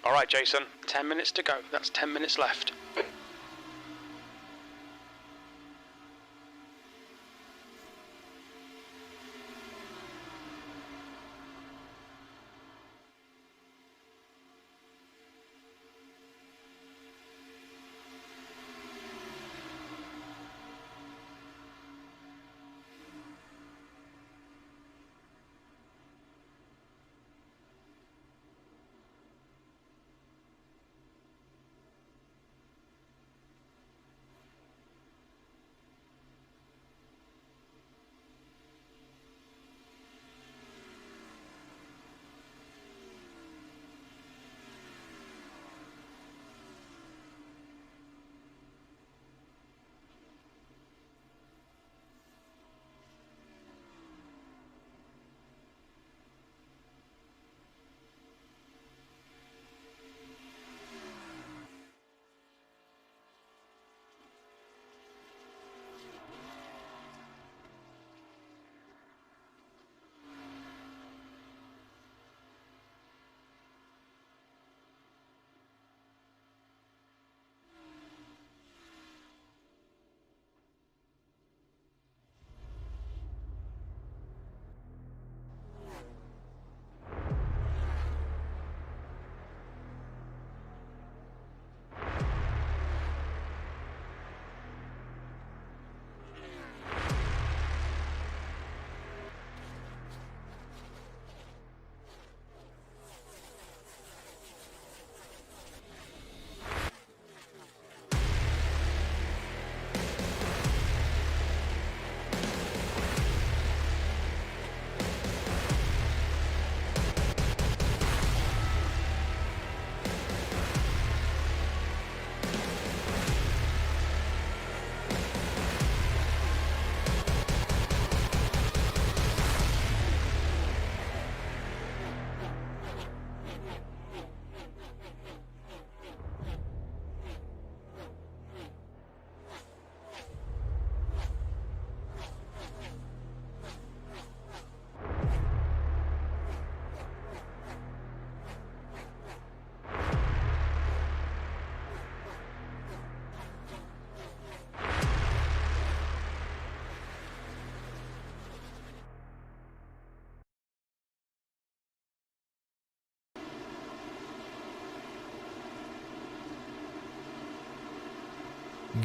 All right, Jason, 10 minutes to go. That's 10 minutes left.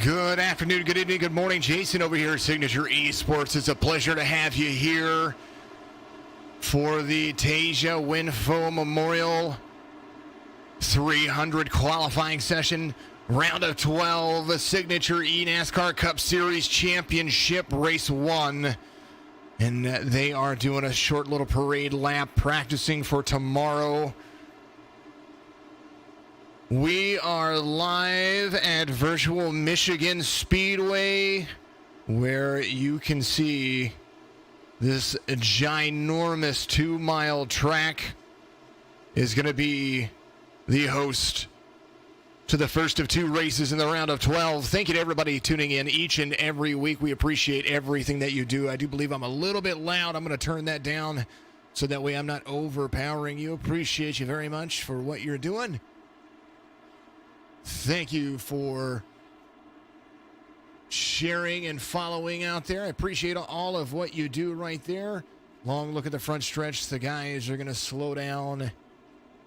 Good afternoon, good evening, good morning. Jason over here at Signature Esports. It's a pleasure to have you here for the Tasja Winfough Memorial 300 qualifying session. Round of 12, Signature NASCAR Cup Series Championship Race 1. And they are doing a short little parade lap practicing for tomorrow. We are live at Virtual Michigan Speedway, where you can see this ginormous 2-mile track is going to be the host to the first of 2 races in the round of 12. Thank you to everybody tuning in each and every week. We appreciate everything that you do. I do believe I'm a little bit loud. I'm going to turn that down so that way I'm not overpowering you. Appreciate you very much for what you're doing. Thank you for sharing and following out there. I appreciate all of what you do right there. Long look at the front stretch. The guys are going to slow down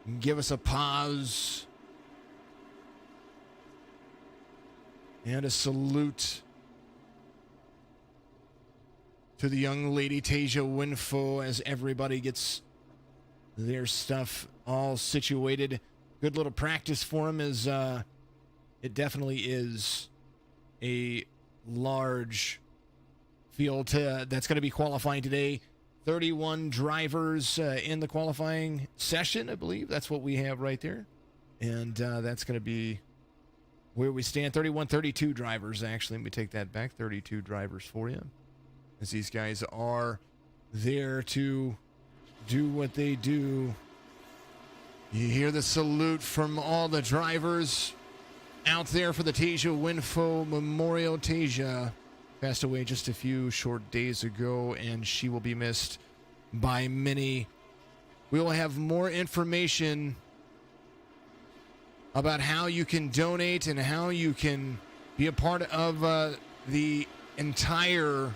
and give us a pause. And a salute to the young lady, Tasja Winfough, as everybody gets their stuff all situated. Good little practice for him is it definitely is a large field that's going to be qualifying today. 31 drivers in the qualifying session, I believe. That's what we have right there. And that's going to be where we stand. 32 drivers, actually. Let me take that back. 32 drivers for you. As these guys are there to do what they do. You hear the salute from all the drivers out there for the Tasja Winfough Memorial. Tasja passed away just a few short days ago, and she will be missed by many. We will have more information about how you can donate and how you can be a part of the entire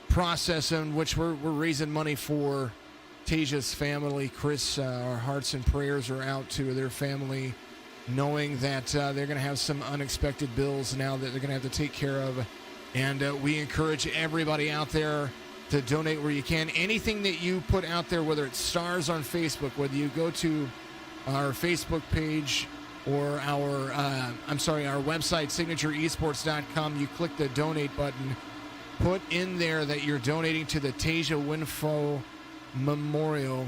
process in which we're raising money for Tasja's family. Chris, our hearts and prayers are out to their family, knowing that they're going to have some unexpected bills now that they're going to have to take care of. And we encourage everybody out there to donate where you can. Anything that you put out there, whether it's stars on Facebook, whether you go to our Facebook page or our website, signatureesports.com, you click the donate button, put in there that you're donating to the Tasja Winfough Memorial,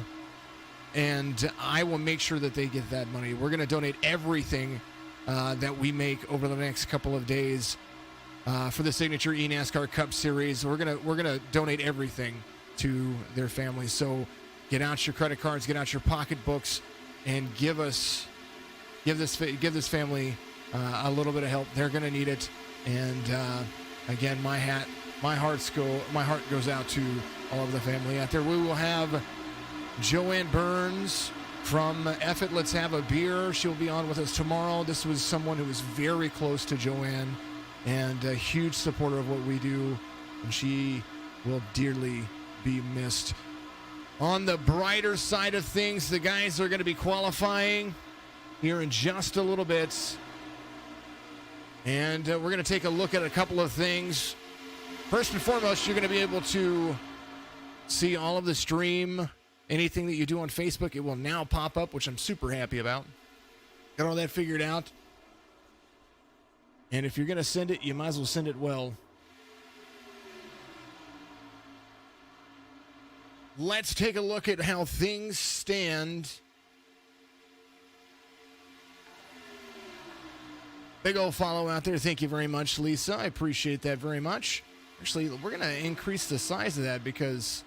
and I will make sure that they get that money. We're going to donate everything that we make over the next couple of days for the Signature eNASCAR Cup Series. We're gonna donate everything to their families. So get out your credit cards, get out your pocketbooks, and give this family a little bit of help. They're gonna need it. And again, my heart goes out to all of the family out there. We will have Joanne Burns from Effort Let's Have a Beer. She'll be on with us tomorrow. This was someone who was very close to Joanne and a huge supporter of what we do, and she will dearly be missed. On the brighter side of things, the guys are going to be qualifying here in just a little bit, and we're going to take a look at a couple of things. First and foremost, you're going to be able to see all of the stream. Anything that you do on Facebook, it will now pop up, which I'm super happy about. Got all that figured out. And if you're going to send it, you might as well send it well. Let's take a look at how things stand. Big old follow out there. Thank you very much, Lisa. I appreciate that very much. Actually, we're going to increase the size of that because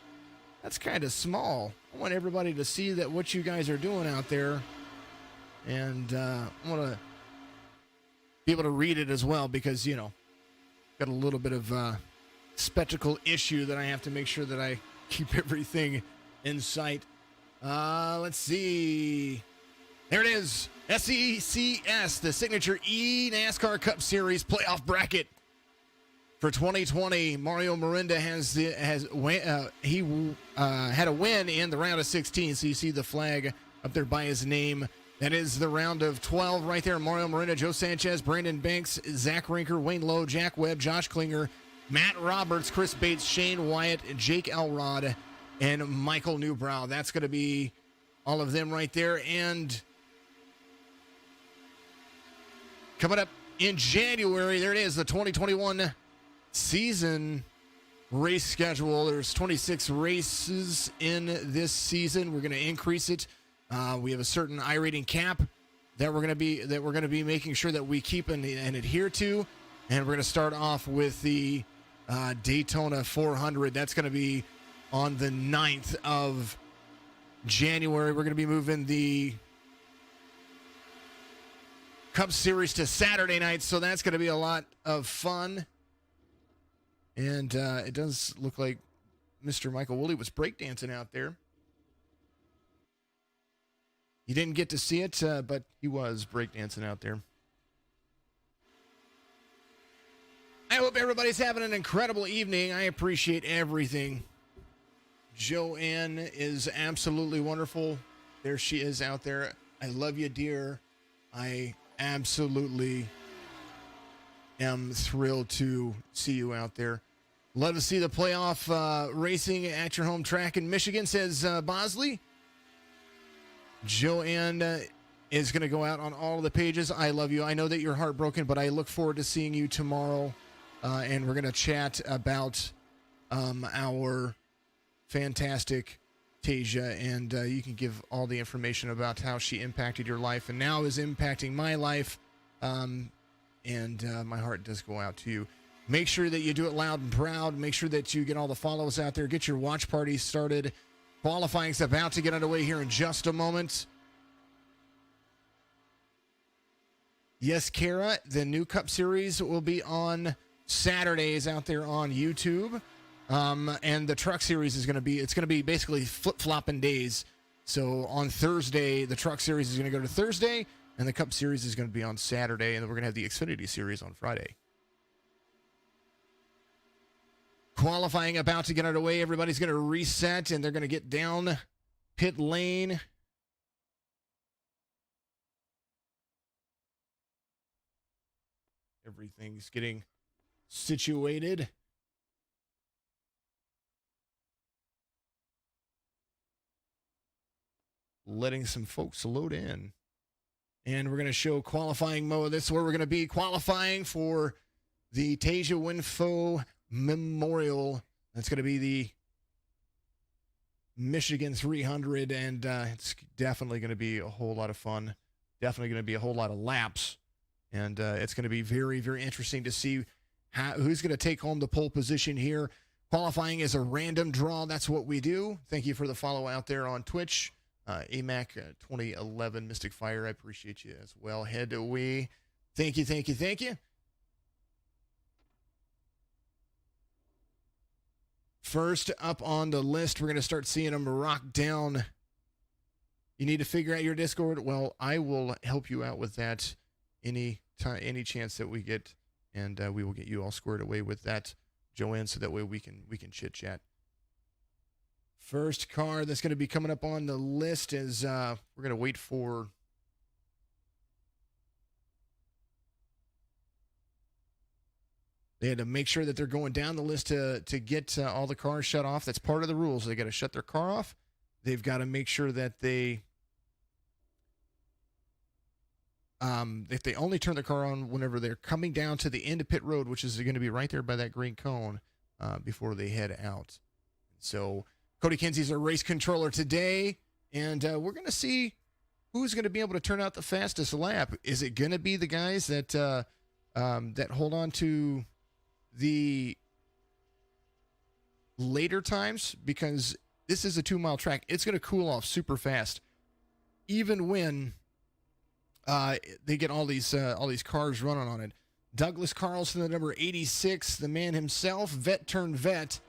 that's kind of small. I want everybody to see that what you guys are doing out there. And I want to be able to read it as well because, got a little bit of spectacle issue that I have to make sure that I keep everything in sight. Let's see. There it is. SECS, the Signature eNASCAR Cup Series playoff bracket for 2020. Mario Miranda had a win in the round of 16. So you see the flag up there by his name. That is the round of 12 right there. Mario Miranda, Joe Sanchez, Brandon Banks, Zach Rinker, Wayne Lowe, Jack Webb, Josh Klinger, Matt Roberts, Chris Bates, Shane Wyatt, Jake Elrod, and Michael Newbrow. That's going to be all of them right there. And coming up in January, there it is, the 2021 season race schedule. There's 26 races in this season. We're going to increase it. We have a certain iRating cap that we're going to be making sure that we keep and adhere to, and we're going to start off with the Daytona 400. That's going to be on the 9th of January. We're going to be moving the Cup Series to Saturday night, so that's going to be a lot of fun. And it does look like Mr. Michael Wooley was breakdancing out there. You didn't get to see it, but he was breakdancing out there. I hope everybody's having an incredible evening. I appreciate everything. Joanne is absolutely wonderful. There she is out there. I love you, dear. I absolutely am thrilled to see you out there. Love to see the playoff racing at your home track in Michigan, says Bosley. Joanne is going to go out on all of the pages. I love you. I know that you're heartbroken, but I look forward to seeing you tomorrow. And we're going to chat about our fantastic Tasja. And you can give all the information about how she impacted your life and now is impacting my life. And my heart does go out to you. Make sure that you do it loud and proud. Make sure that you get all the follows out there. Get your watch party started. Qualifying's about to get underway here in just a moment. Yes, Kara, the new Cup Series will be on Saturdays out there on YouTube. And the Truck Series is going to be basically flip-flopping days. So on Thursday, the Truck Series is going to go to Thursday, and the Cup Series is going to be on Saturday, and then we're going to have the Xfinity Series on Friday. Qualifying about to get underway. Everybody's going to reset, and they're going to get down pit lane. Everything's getting situated. Letting some folks load in. And we're going to show qualifying mode. This is where we're going to be qualifying for the Tasja Winfough Memorial. That's going to be the Michigan 300, and it's definitely going to be a whole lot of fun. Definitely going to be a whole lot of laps, and it's going to be very, very interesting to see who's going to take home the pole position here. Qualifying is a random draw. That's what we do. Thank you for the follow out there on Twitch. AMAC 2011 Mystic Fire, I appreciate you as well. Head away. Thank you, thank you, thank you. First up on the list, we're going to start seeing them rock down. You need to figure out your Discord. Well, I will help you out with that any chance that we get, and we will get you all squared away with that, Joanne, so that way we can chit chat. First car that's going to be coming up on the list is we're going to wait for they had to make sure that they're going down the list to get all the cars shut off. That's part of the rules. They got to shut their car off. They've got to make sure that if they only turn the car on whenever they're coming down to the end of pit road, which is going to be right there by that green cone, before they head out. So Cody Kinsey's our race controller today, and we're going to see who's going to be able to turn out the fastest lap. Is it going to be the guys that that hold on to the later times? Because this is a 2-mile track. It's going to cool off super fast, even when they get all these cars running on it. Douglas Carlson, the number 86, the man himself, vet turned vet,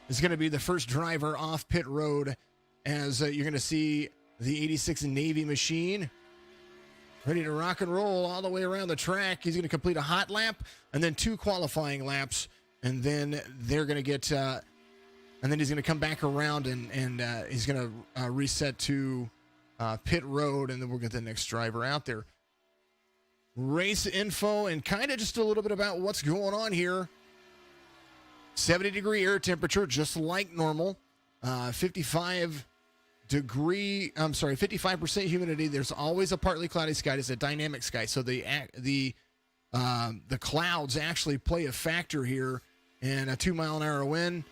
is going to be the first driver off pit road, as you're going to see the 86 Navy machine ready to rock and roll all the way around the track. He's going to complete a hot lap and then 2 qualifying laps, and then they're going to get and then he's going to come back around and he's going to reset to pit road, and then we'll get the next driver out there. Race info and kind of just a little bit about what's going on here. 70-degree air temperature, just like normal. 55% humidity. There's always a partly cloudy sky. It's a dynamic sky, so the clouds actually play a factor here. And a 2-mile-an-hour wind.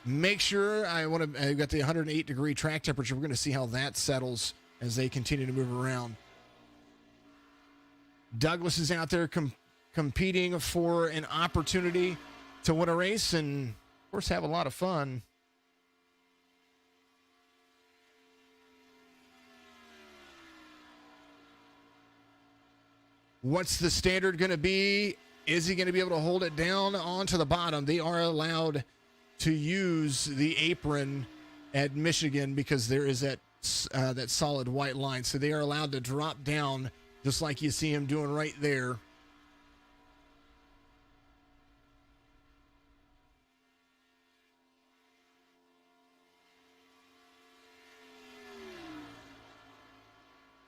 Make sure I've got the 108-degree track temperature. We're going to see how that settles as they continue to move around. Douglas is out there competing for an opportunity to win a race and, of course, have a lot of fun. What's the standard going to be? Is he going to be able to hold it down onto the bottom? They are allowed to use the apron at Michigan because there is that solid white line. So they are allowed to drop down just like you see him doing right there.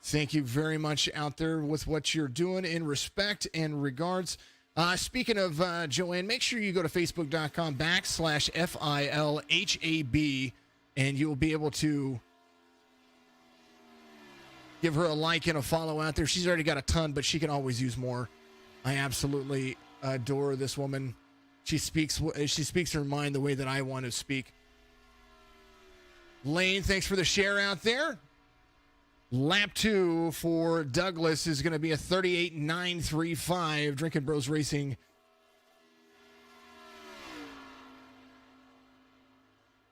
Thank you very much out there with what you're doing in respect and regards. Speaking of Joanne, make sure you go to facebook.com/FILHAB, and you'll be able to give her a like and a follow out there. She's already got a ton, but she can always use more. I absolutely adore this woman. She speaks her mind the way that I want to speak. Lane, thanks for the share out there. Lap 2 for Douglas is going to be a 38.935. Drinkin Bros Racing.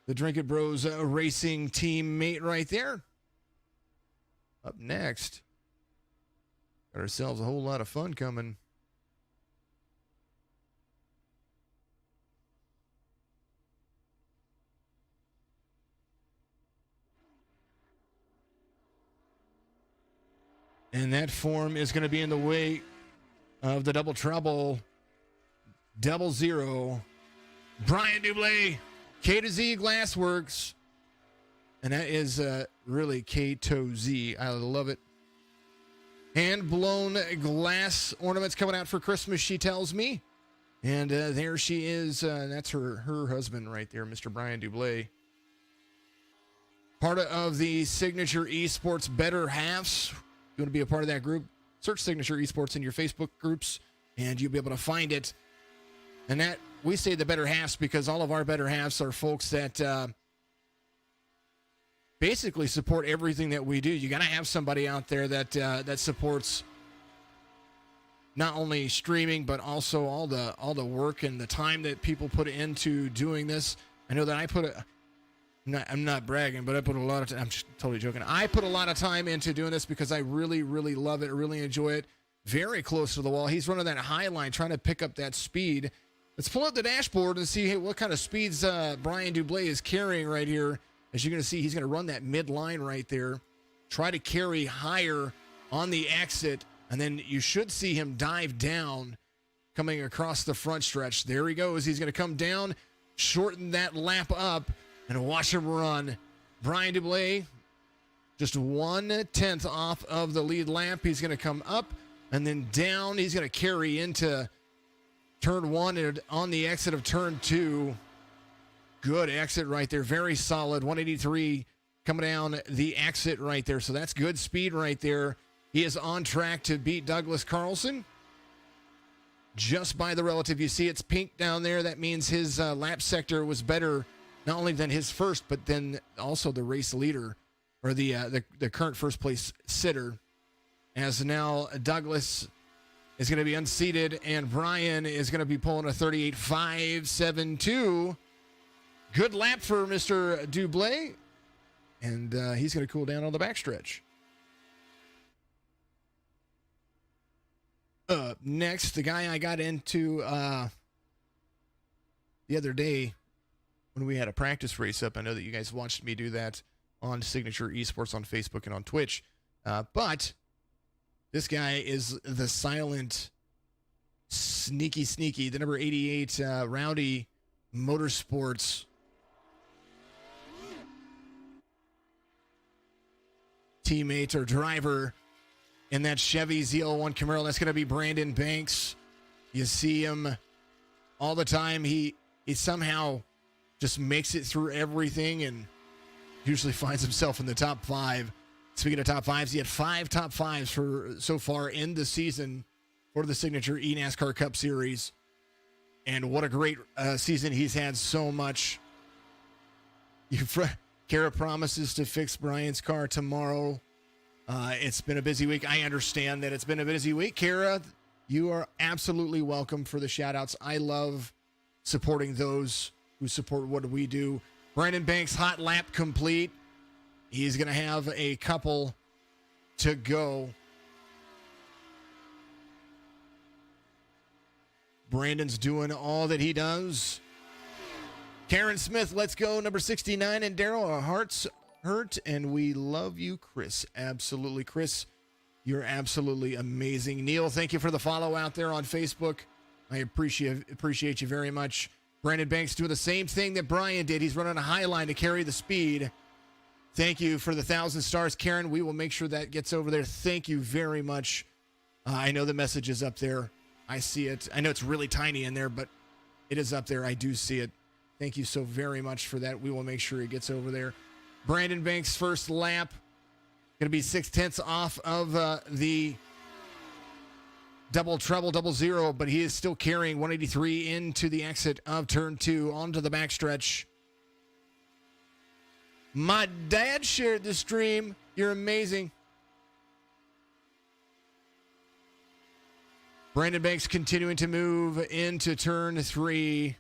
The Drinkin Bros Racing teammate right there. Up next, got ourselves a whole lot of fun coming. And that form is going to be in the way of the double trouble, 00. Brian Dublay, K to Z Glassworks. And that is really K to Z. I love it. Hand-blown glass ornaments coming out for Christmas, she tells me. And there she is. That's her husband right there, Mr. Brian Dublay. Part of the Signature Esports Better Halves. You want to be a part of that group? Search Signature Esports in your Facebook groups, and you'll be able to find it. And that, we say the Better Halves because all of our Better Halves are folks that basically support everything that we do. You got to have somebody out there that supports not only streaming, but also all the work and the time that people put into doing this. I know that I'm not bragging, but I put a lot of time. I'm just totally joking. I put a lot of time into doing this because I really, really love it. Really enjoy it. Very close to the wall. He's running that high line, trying to pick up that speed. Let's pull up the dashboard and see what kind of speeds Brian Dublay is carrying right here. As you're going to see, he's going to run that mid line right there. Try to carry higher on the exit, and then you should see him dive down coming across the front stretch. There he goes. He's going to come down, shorten that lap up, and watch him run. Brian Dublay, just 1/10 off of the lead lap. He's going to come up and then down. He's going to carry into turn 1 and on the exit of turn 2. Good exit right there. Very solid. 183 coming down the exit right there. So that's good speed right there. He is on track to beat Douglas Carlson. Just by the relative. You see it's pink down there. That means his lap sector was better, not only than his first, but then also the race leader, or the current first place sitter. As now Douglas is going to be unseated, and Brian is going to be pulling a 38.572. Good lap for Mr. Dublay, and he's going to cool down on the backstretch. Next, the guy I got into the other day when we had a practice race up. I know that you guys watched me do that on Signature Esports on Facebook and on Twitch. But this guy is the silent, sneaky, the number 88 Rowdy Motorsports teammate or driver in that Chevy ZL1 Camaro. That's going to be Brandon Banks. You see him all the time. He somehow just makes it through everything and usually finds himself in the top 5. Speaking of top 5s, he had 5 top 5s for so far in the season for the Signature eNASCAR Cup Series. And what a great season he's had. So much. Kara promises to fix Brian's car tomorrow. It's been a busy week. I understand that it's been a busy week. Kara, you are absolutely welcome for the shout-outs. I love supporting those who support what we do. Brandon Banks, hot lap complete. He's going to have a couple to go. Brandon's doing all that he does. Karen Smith, let's go. Number 69. And Daryl, our hearts hurt, and we love you, Chris. Absolutely, Chris. You're absolutely amazing. Neil, thank you for the follow out there on Facebook. I appreciate you very much. Brandon Banks doing the same thing that Brian did. He's running a high line to carry the speed. Thank you for the 1,000 stars, Karen. We will make sure that gets over there. Thank you very much. I know the message is up there. I see it. I know it's really tiny in there, but it is up there. I do see it. Thank you so very much for that. We will make sure it gets over there. Brandon Banks' first lap. Going to be 0.6 off of the double trouble, 00, but he is still carrying 183 into the exit of turn 2 onto the backstretch. My dad shared the stream. You're amazing. Brandon Banks continuing to move into turn 3.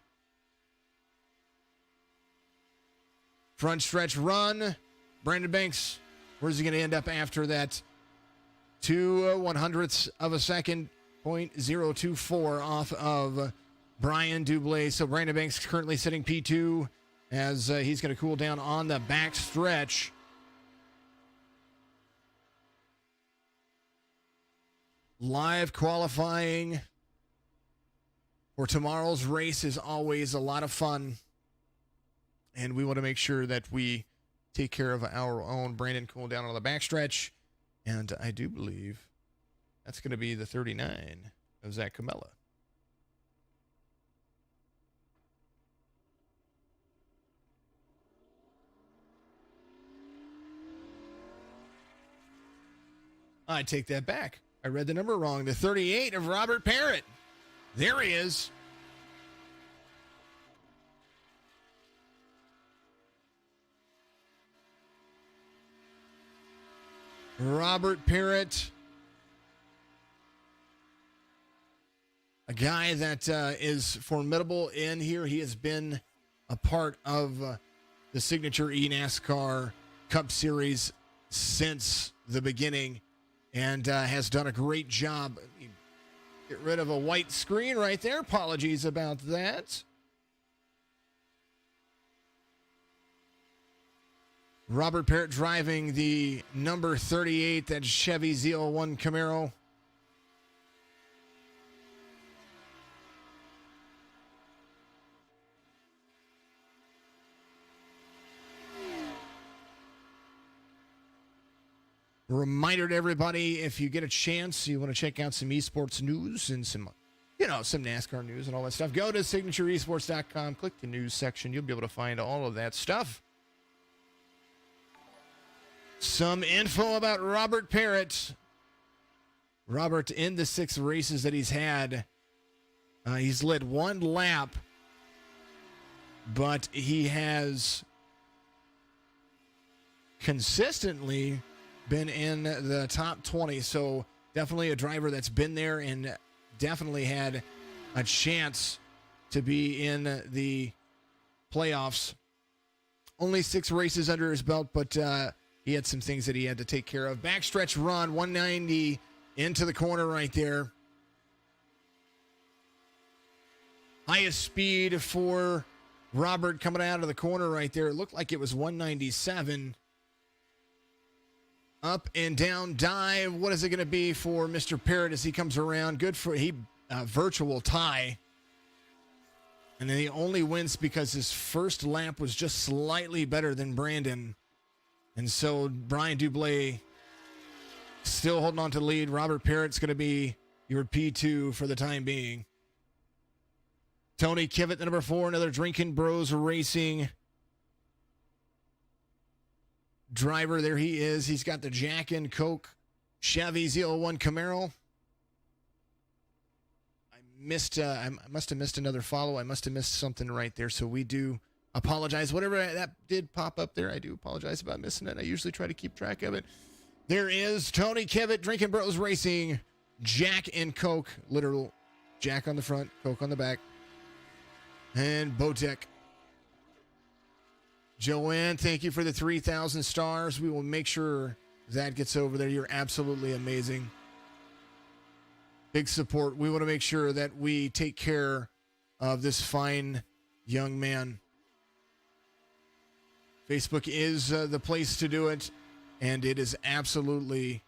Front stretch run. Brandon Banks, where's he going to end up after that? 2/100ths of a second, 0.024 off of Brian Dublay. So Brandon Banks currently sitting P2 as he's going to cool down on the back stretch. Live qualifying for tomorrow's race is always a lot of fun. And we want to make sure that we take care of our own Brandon Cool down on the backstretch. And I do believe that's going to be the 39 of Zach Camella. I take that back. I read the number wrong. The 38 of Robert Parrott. There he is. Robert Parrott. A guy that is formidable in here. He has been a part of the Signature eNASCAR Cup Series since the beginning. And has done a great job. Get rid of a white screen right there. Apologies about that. Robert Parrott driving the number 38, that Chevy ZL1 Camaro. Reminder to everybody, if you get a chance, you want to check out some esports news and some NASCAR news and all that stuff, go to signatureesports.com, click the news section. You'll be able to find all of that stuff. Some info about Robert Parrott. Robert, in the 6 races that he's had, he's led 1 lap, but he has consistently been in the top 20, so definitely a driver that's been there and definitely had a chance to be in the playoffs. Only 6 races under his belt, but he had some things that he had to take care of. Backstretch run, 190 into the corner right there. Highest speed for Robert coming out of the corner right there. It looked like it was 197. Up and down dive. What is it going to be for Mr. Parrott as he comes around? Good for virtual tie. And then he only wins because his first lap was just slightly better than Brandon. And so Brian Dublay still holding on to the lead. Robert Parrott's going to be your P2 for the time being. Tony Kibbett, the number 4, another Drinkin Bros Racing driver. There he is. He's got the Jack and Coke Chevy ZL1 Camaro. I must have missed another follow. I must have missed something right there. So we do apologize. Whatever that did pop up there, I do apologize about missing it. I usually try to keep track of it. There is Tony Kibbett, Drinkin Bros Racing, Jack and Coke. Literal Jack on the front, Coke on the back. And Botek. Joanne, thank you for the 3,000 stars. We will make sure that gets over there. You're absolutely amazing. Big support. We want to make sure that we take care of this fine young man. Facebook is the place to do it, and it is absolutely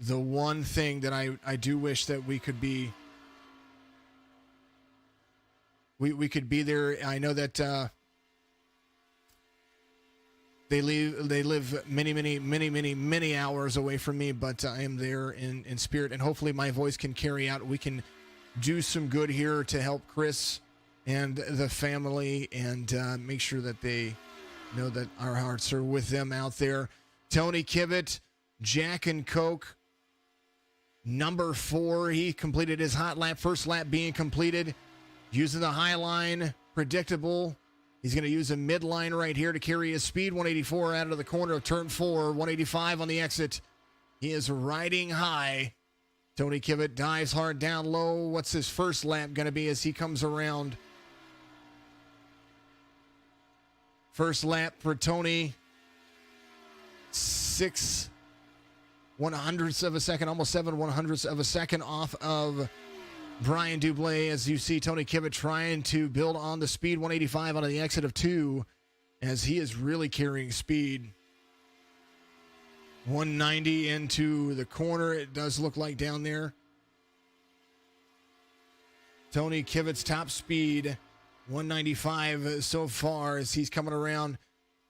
the one thing that I do wish that we could be. We could be there. I know that they live many hours away from me, but I am there in spirit, and hopefully my voice can carry out. We can do some good here to help Chris and the family, and make sure that they know that our hearts are with them out there. Tony Kibbett, Jack and Coke, number 4. He completed his hot lap, first lap being completed. Using the high line, predictable. He's going to use a midline right here to carry his speed. 184 out of the corner of turn 4. 185 on the exit. He is riding high. Tony Kibbett dives hard down low. What's his first lap going to be as he comes around? First lap for Tony. 6 100ths of a second, almost 7 100ths of a second off of Brian Dublay, as you see Tony Kibbett trying to build on the speed. 185 on the exit of 2, as he is really carrying speed. 190 into the corner, it does look like down there. Tony Kibbett's top speed, 195 so far as he's coming around.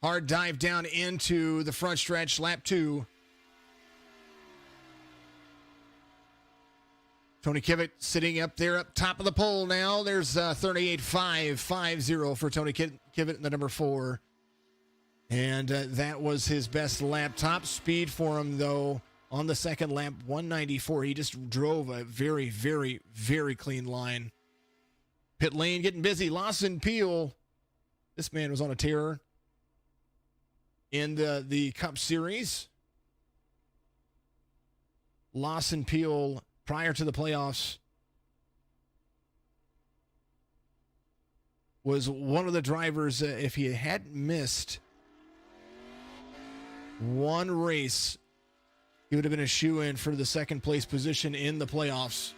Hard dive down into the front stretch, lap 2. Tony Kibbett sitting up there up top of the pole now. There's 38.550 for Tony Kibbett in the number 4. And that was his best lap. Top speed for him, though, on the second lap, 194. He just drove a very, very, very clean line. Pit lane getting busy. Lawson Peel. This man was on a tear in the Cup Series. Lawson Peel, prior to the playoffs, was one of the drivers, if he hadn't missed one race, he would have been a shoo-in for the second place position in the playoffs.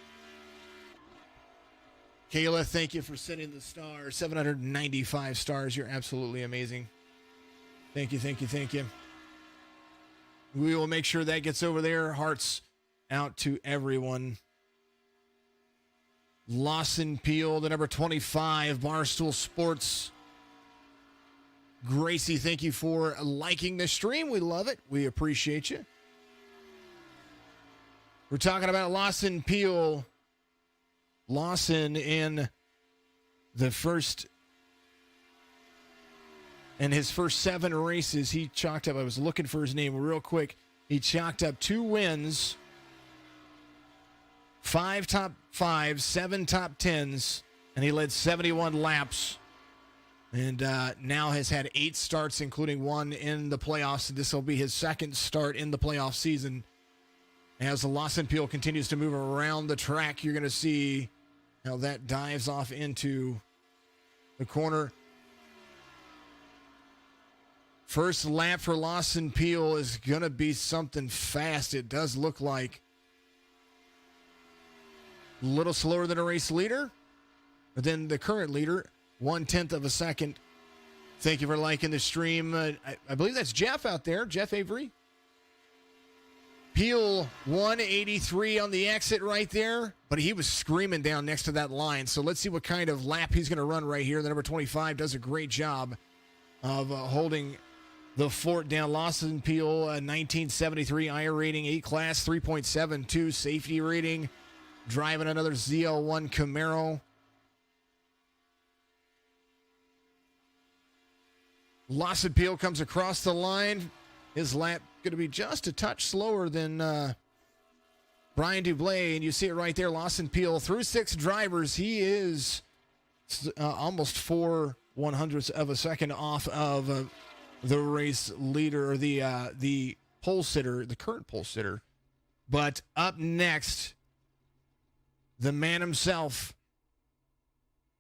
Kayla, thank you for sending the stars. 795 stars. You're absolutely amazing. Thank you, thank you, thank you. We will make sure that gets over there. Hearts out to everyone. Lawson Peel, the number 25, Barstool Sports. Gracie, thank you for liking the stream. We love it. We appreciate you. We're talking about Lawson Peel. Lawson in the first, in his first 7 races, he chalked up, I was looking for his name real quick. He chalked up 2 wins, 5 top 5s, 7 top 10s, and he led 71 laps. And now has had 8 starts, including 1 in the playoffs. This will be his second start in the playoff season. As the Lawson Peel continues to move around the track, you're going to see how that dives off into the corner. First lap for Lawson Peel is going to be something fast. It does look like a little slower than a race leader, but then the current leader, 1/10 of a second. Thank you for liking the stream. I believe that's Jeff out there, Jeff Avery. Peel 183 on the exit right there, but he was screaming down next to that line. So let's see what kind of lap he's going to run right here. The number 25 does a great job of holding the fort down. Lawson Peel, 1973 IR rating, A-Class, 3.72 safety rating, driving another ZL1 Camaro. Lawson Peel comes across the line. His lap going to be just a touch slower than Brian Dublay, and you see it right there. Lawson Peel through 6 drivers. He is almost 4/100ths of a second off of the race leader, or the pole sitter, the current pole sitter. But up next, the man himself,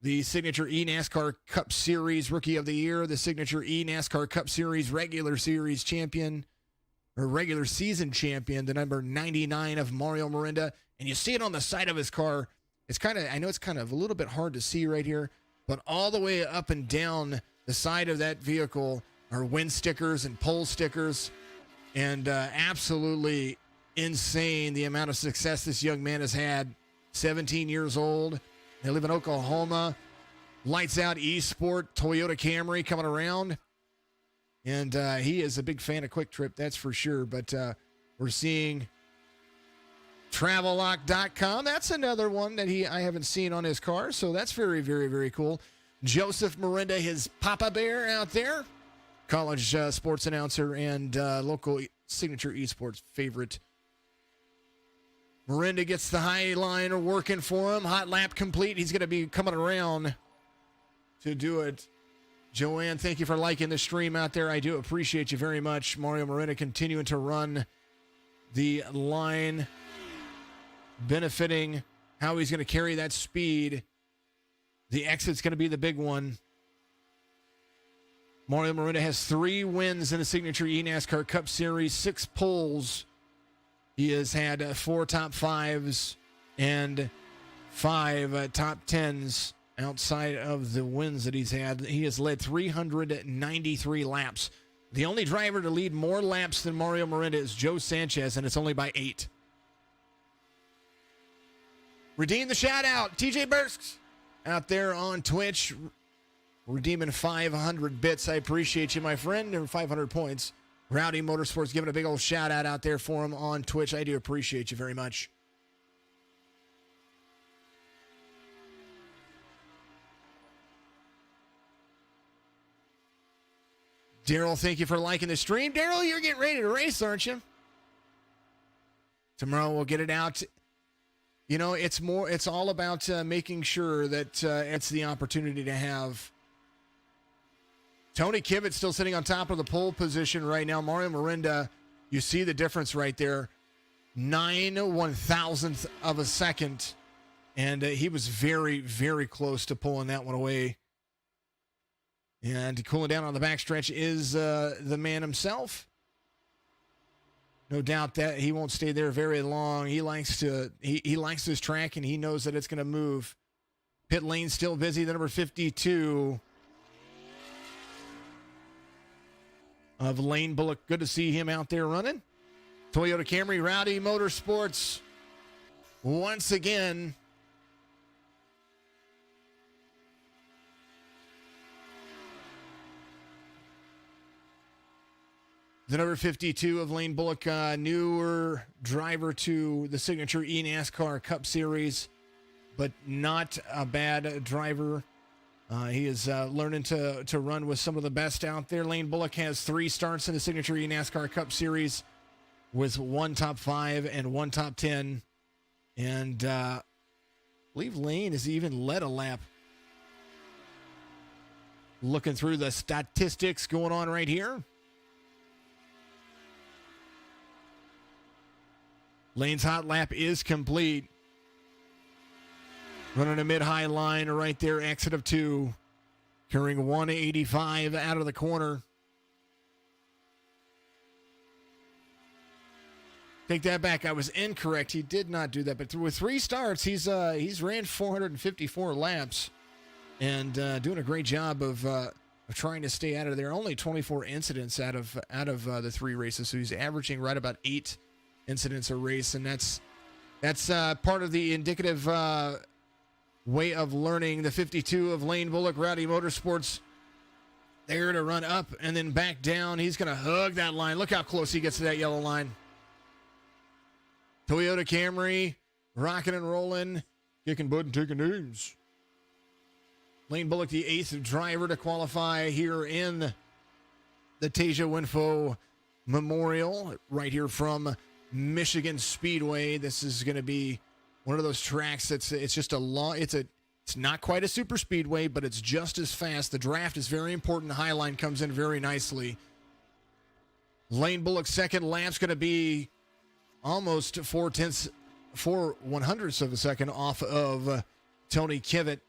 the Signature E-NASCAR Cup Series Rookie of the Year, the Signature E-NASCAR Cup Series Regular Series Champion, or regular season champion, the number 99 of Mario Miranda. And you see it on the side of his car. It's kind of, I know it's kind of a little bit hard to see right here, but all the way up and down the side of that vehicle are win stickers and pole stickers. And absolutely insane the amount of success this young man has had. 17 years old. They live in Oklahoma. Lights out eSport, Toyota Camry coming around. And he is a big fan of Quick Trip, that's for sure. But we're seeing Travelock.com. That's another one that I haven't seen on his car. So that's very, very, very cool. Joseph Miranda, his Papa Bear out there. College sports announcer and local Signature eSports favorite. Miranda gets the high liner working for him. Hot lap complete. He's going to be coming around to do it. Joanne, thank you for liking the stream out there. I do appreciate you very much. Mario Miranda continuing to run the line, benefiting how he's going to carry that speed. The exit's going to be the big one. Mario Miranda has 3 wins in the Signature E-NASCAR Cup Series, 6 poles. He has had 4 top 5s and 5 top 10s outside of the wins that he's had. He has led 393 laps. The only driver to lead more laps than Mario Miranda is Joe Sanchez, and it's only by 8. Redeem the shout out. TJ Burks out there on Twitch redeeming 500 bits. I appreciate you, my friend, and 500 points. Rowdy Motorsports giving a big old shout out there for him on Twitch. I do appreciate you very much. Daryl, thank you for liking the stream. Daryl, you're getting ready to race, aren't you? Tomorrow we'll get it out. You know, it's all about making sure that it's the opportunity to have Tony Kibbett still sitting on top of the pole position right now. Mario Miranda, you see the difference right there. 9/1000th of a second. And he was very, very close to pulling that one away. And cooling down on the backstretch is the man himself. No doubt that he won't stay there very long. He likes this track, and he knows that it's going to move. Pit lane still busy. The number 52 of Lane Bullock. Good to see him out there running. Toyota Camry, Rowdy Motorsports. Once again, the number 52 of Lane Bullock, newer driver to the signature eNASCAR Cup Series, but not a bad driver. He is learning to run with some of the best out there. Lane Bullock has 3 starts in the signature eNASCAR Cup Series with 1 top 5 and 1 top 10. And I believe Lane has even led a lap. Looking through the statistics going on right here. Lane's hot lap is complete. Running a mid-high line right there, exit of 2. Carrying 185 out of the corner. Take that back. I was incorrect. He did not do that. But with 3 starts, he's ran 454 laps and doing a great job of trying to stay out of there. Only 24 incidents out of the 3 races, so he's averaging right about 8 incidents a race, and that's part of the indicative way of learning. The 52 of Lane Bullock, Rowdy Motorsports, there to run up and then back down. He's going to hug that line. Look how close he gets to that yellow line. Toyota Camry, rocking and rolling, kicking butt and taking names. Lane Bullock, the 8th driver to qualify here in the Tasja Winfough Memorial, right here from Michigan Speedway. This is going to be one of those tracks that's it's not quite a super speedway, but it's just as fast. The draft is very important. The high line comes in very nicely. Lane Bullock's second lap's going to be almost 4/100ths of a second off of Tony Kibbett,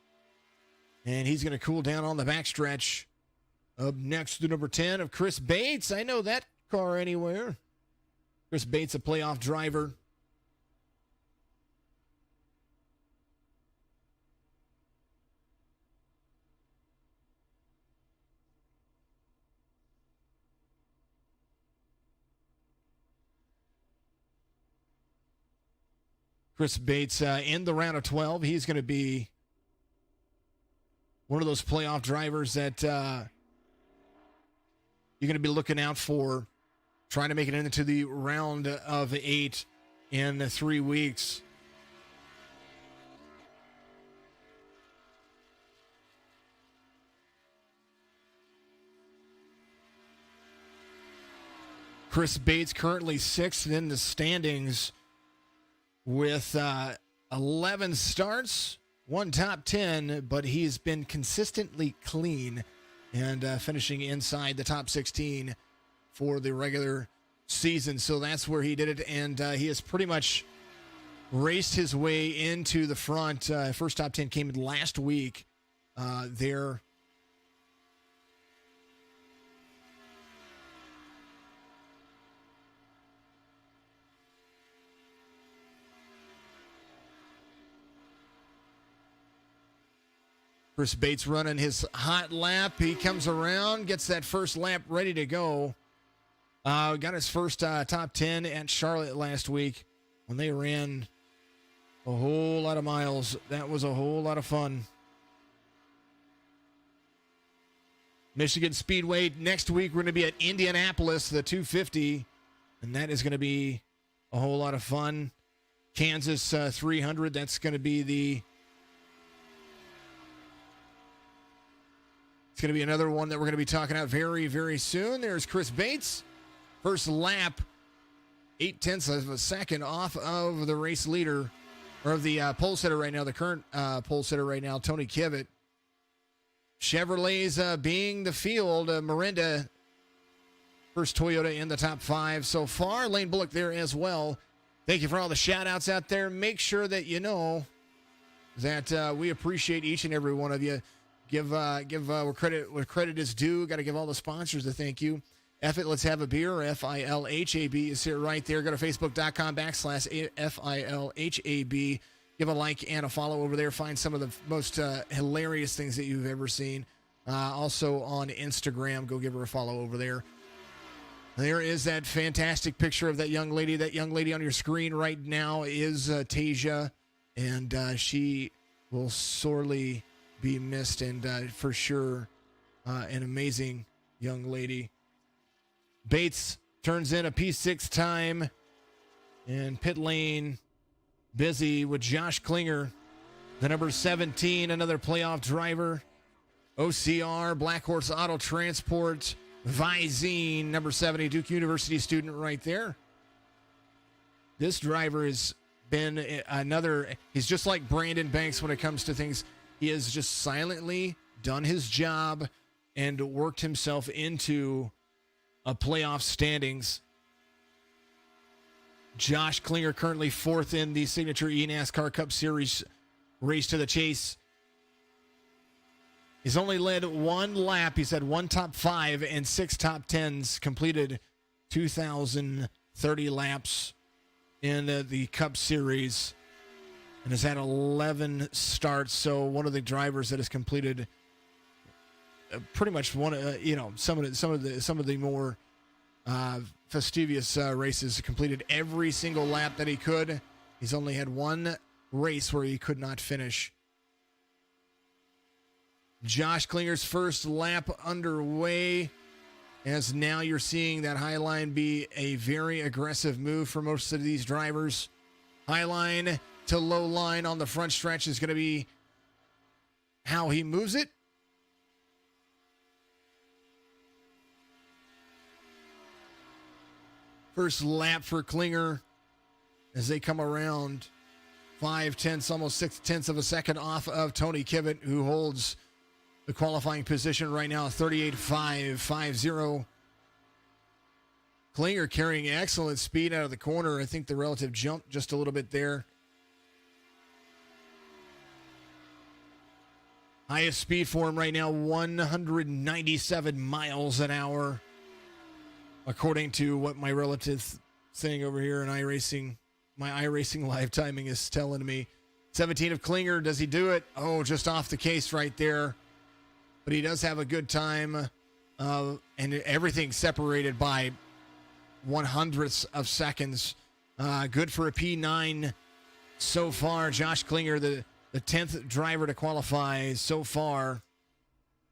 and he's going to cool down on the backstretch. Up next, the number 10 of Chris Bates. I know that car anywhere. Chris Bates, a playoff driver. Chris Bates in the round of 12. He's going to be one of those playoff drivers that you're going to be looking out for, trying to make it into the round of 8 in 3 weeks. Chris Bates currently 6th in the standings with 11 starts, 1 top 10, but he's been consistently clean and finishing inside the top 16 for the regular season. So that's where he did it, and he has pretty much raced his way into the front. First top 10 came in last week there. Chris Bates running his hot lap. He comes around, gets that first lap ready to go. Got his first top 10 at Charlotte last week when they ran a whole lot of miles. That was a whole lot of fun. Michigan Speedway. Next week, we're going to be at Indianapolis, the 250, and that is going to be a whole lot of fun. Kansas 300, that's going to be it's going to be another one that we're going to be talking about very, very soon. There's Chris Bates. First lap, 0.8 of a second off of the race leader, or of the pole sitter right now, the current pole sitter right now, Tony Kibbett. Chevrolet's being the field. Miranda, first Toyota in the top 5 so far. Lane Bullock there as well. Thank you for all the shout-outs out there. Make sure that you know that we appreciate each and every one of you. Give where credit is due. Got to give all the sponsors a thank you. F it, let's have a beer. FILHAB is here right there. Go to Facebook.com/FILHAB. Give a like and a follow over there. Find some of the most hilarious things that you've ever seen. Also on Instagram, go give her a follow over there. There is that fantastic picture of that young lady. That young lady on your screen right now is Tasja, and she will sorely be missed, and for sure an amazing young lady. Bates turns in a P6 time, and pit lane busy with Josh Klinger, the number 17, another playoff driver. OCR, Black Horse Auto Transport, Visine, number 70, Duke University student right there. This driver has been he's just like Brandon Banks when it comes to things. He has just silently done his job and worked himself into a playoff standings. Josh Klinger currently 4th in the Signature eNASCAR Cup Series race to the chase. He's only led one lap. He's had one top 5 and 6 top 10s, completed 2,030 laps in the Cup Series, and has had 11 starts. So one of the drivers that has completed pretty much one, some of the more fastidious races, completed every single lap that he could. He's only had one race where he could not finish. Josh Klinger's first lap underway, as now you're seeing that high line be a very aggressive move for most of these drivers. High line to low line on the front stretch is going to be how he moves it. First lap for Klinger as they come around 5/10, almost 6/10 of a second off of Tony Kibbett, who holds the qualifying position right now, 38.550. Klinger carrying excellent speed out of the corner. I think the relative jump just a little bit there. Highest speed for him right now, 197 miles an hour. According to what my relative saying over here in iRacing, my iRacing live timing is telling me. 17 of Klinger, does he do it? Oh, just off the case right there. But he does have a good time, and everything separated by 1/100ths of seconds. Good for a P9 so far. Josh Klinger, the 10th driver to qualify so far.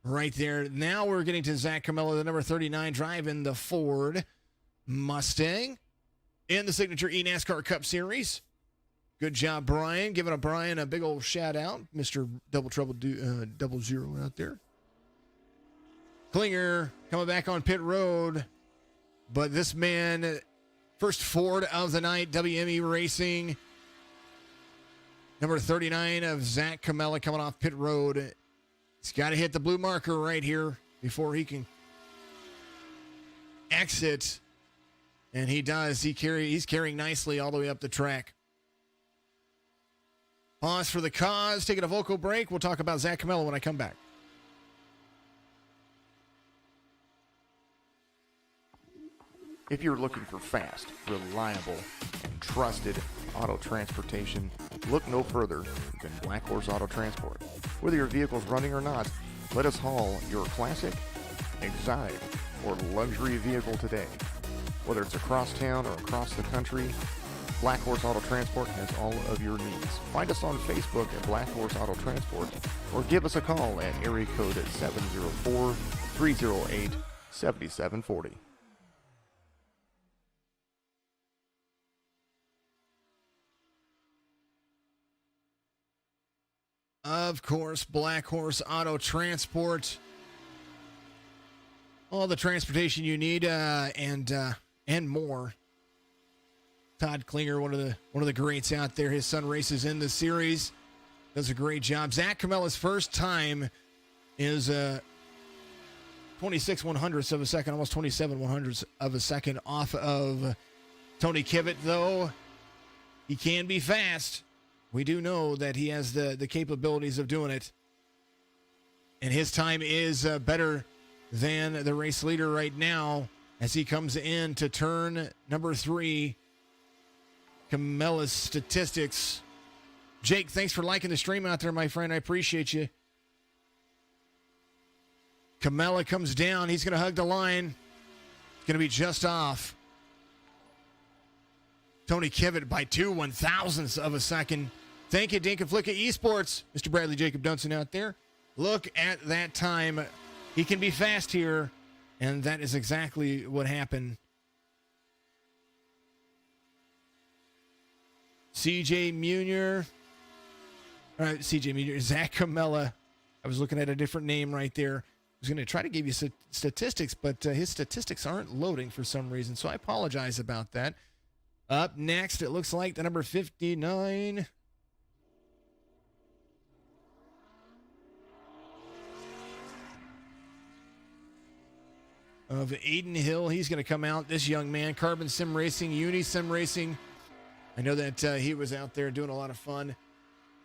Right there. Now we're getting to Zach Camella, the number 39, driving the Ford Mustang in the Signature eNASCAR Cup Series. Good job, Brian. Giving Brian a big old shout out. Mr. Double Trouble 00 out there. Klinger coming back on pit road. But this man, first Ford of the night, WME Racing. Number 39 of Zach Camella coming off pit road. He's got to hit the blue marker right here before he can exit. And he does. He's carrying nicely all the way up the track. Pause for the cause. Taking a vocal break. We'll talk about Zach Camella when I come back. If you're looking for fast, reliable, and trusted auto transportation, Look no further than Black Horse Auto Transport. Whether your vehicle's running or not, let us haul your classic, exotic, or luxury vehicle today. Whether it's across town or across the country, Black Horse Auto Transport has all of your needs. Find us on Facebook at Black Horse Auto Transport or give us a call at area code 704-308-7740. Of course, Black Horse Auto Transport. All the transportation you need, and more. Todd Klinger, one of the greats out there. His son races in the series, does a great job. Zach Camella's first time is 26 100ths of a second, almost 27 100ths of a second off of Tony Kibbett, though. He can be fast. We do know that he has the capabilities of doing it. And his time is better than the race leader right now as he comes in to turn number 3. Camella's statistics. Jake, thanks for liking the stream out there, my friend. I appreciate you. Camella comes down. He's going to hug the line. It's going to be just off Tony Kibbett by 2 1,000ths of a second. Thank you, Dink and Flicka Esports. Mr. Bradley Jacob Dunson out there. Look at that time. He can be fast here, and that is exactly what happened. CJ Munier. All right, CJ Munier. Zach Camella. I was looking at a different name right there. I was going to try to give you statistics, but his statistics aren't loading for some reason, so I apologize about that. Up next, it looks like the number 59. Of Aidan Hill. He's going to come out. This young man, Carbon Sim Racing, Uni Sim Racing. I know that he was out there doing a lot of fun.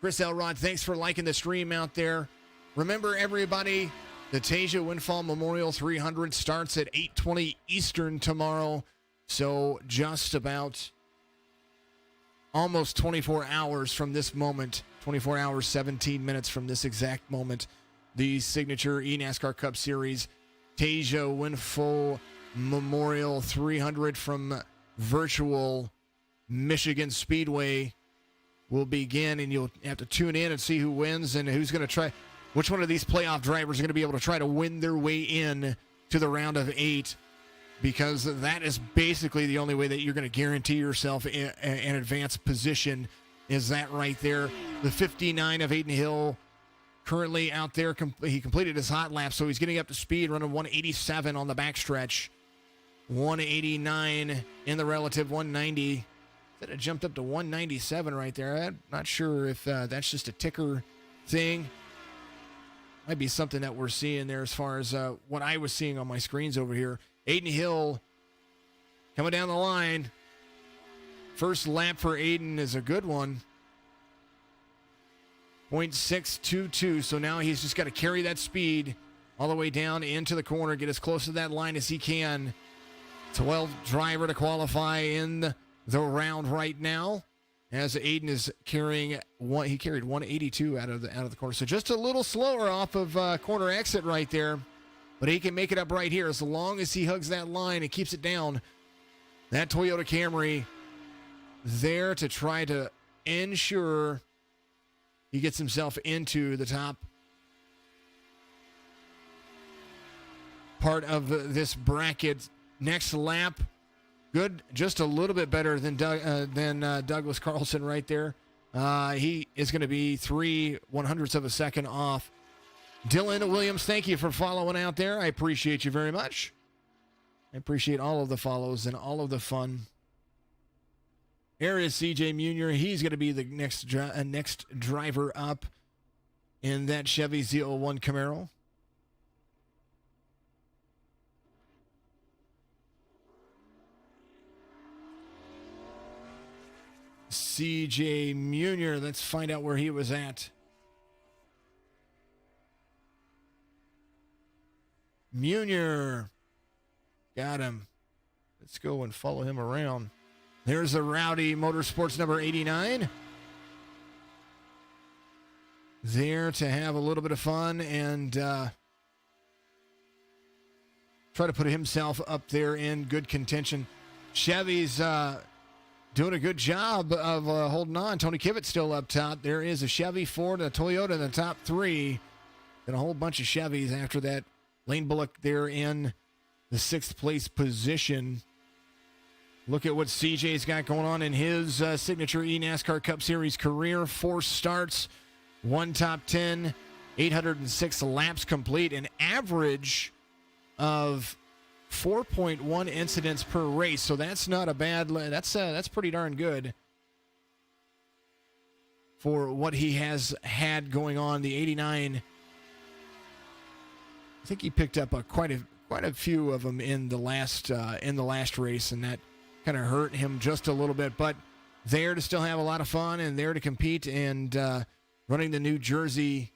Chris Elrod, thanks for liking the stream out there. Remember, everybody, the Tasja Winfough Memorial 300 starts at 8:20 Eastern tomorrow. So just about almost 24 hours from this moment, 24 hours, 17 minutes from this exact moment, the signature eNASCAR Cup Series Tasja Winfough Memorial 300 from virtual Michigan Speedway will begin, and you'll have to tune in and see who wins and who's going to try, which one of these playoff drivers are going to be able to try to win their way in to the round of 8, because that is basically the only way that you're going to guarantee yourself an advanced position, is that right there. The 59 of Aidan Hill currently out there, he completed his hot lap, so he's getting up to speed, running 187 on the backstretch, 189 in the relative, 190. That had jumped up to 197 right there. I'm not sure if that's just a ticker thing. Might be something that we're seeing there as far as what I was seeing on my screens over here. Aidan Hill coming down the line. First lap for Aidan is a good one. 0.622. So now he's just got to carry that speed all the way down into the corner, get as close to that line as he can. 12th driver to qualify in the round right now, as Aidan is carrying one. He carried 182 out of the corner, so just a little slower off of corner exit right there, but he can make it up right here as long as he hugs that line and keeps it down. That Toyota Camry there to try to ensure he gets himself into the top part of this bracket. Next lap, good, just a little bit better than Douglas Carlson right there. He is going to be 3 100ths of a second off. Dylan Williams, thank you for following out there. I appreciate you very much. I appreciate all of the follows and all of the fun. Here is CJ Munier. He's going to be the next driver up in that Chevy Z01 Camaro. CJ Munier, let's find out where he was at. Munier, got him. Let's go and follow him around. There's the Rowdy Motorsports number 89. there to have a little bit of fun and try to put himself up there in good contention. Chevy's doing a good job of holding on. Tony Kibbett still up top. There is a Chevy, Ford, and a Toyota in the top three, and a whole bunch of Chevys after that. Lane Bullock there in the 6th place position. Look at what CJ's got going on in his signature eNASCAR Cup Series career. 4 starts, 1 top 10, 806 laps complete, an average of 4.1 incidents per race. So that's not a bad. That's pretty darn good for what he has had going on. The 89. I think he picked up quite a few of them in the last race, and that kind of hurt him just a little bit. But there to still have a lot of fun and there to compete and running the New Jersey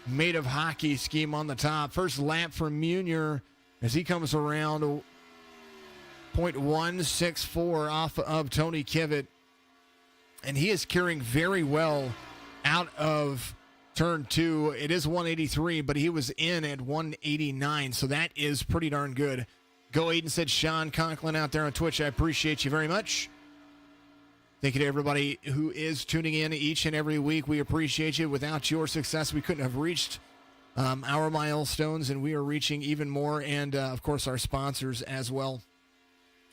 made of hockey scheme on the top. First lap for Munier as he comes around 0.164 off of Tony Kibbett. And he is carrying very well out of turn 2. It is 183, but he was in at 189, so that is pretty darn good. Go Aidan, said Sean Conklin out there on Twitch. I appreciate you very much. Thank you to everybody who is tuning in each and every week. We appreciate you. Without your success, we couldn't have reached our milestones, and we are reaching even more. And, of course, our sponsors as well.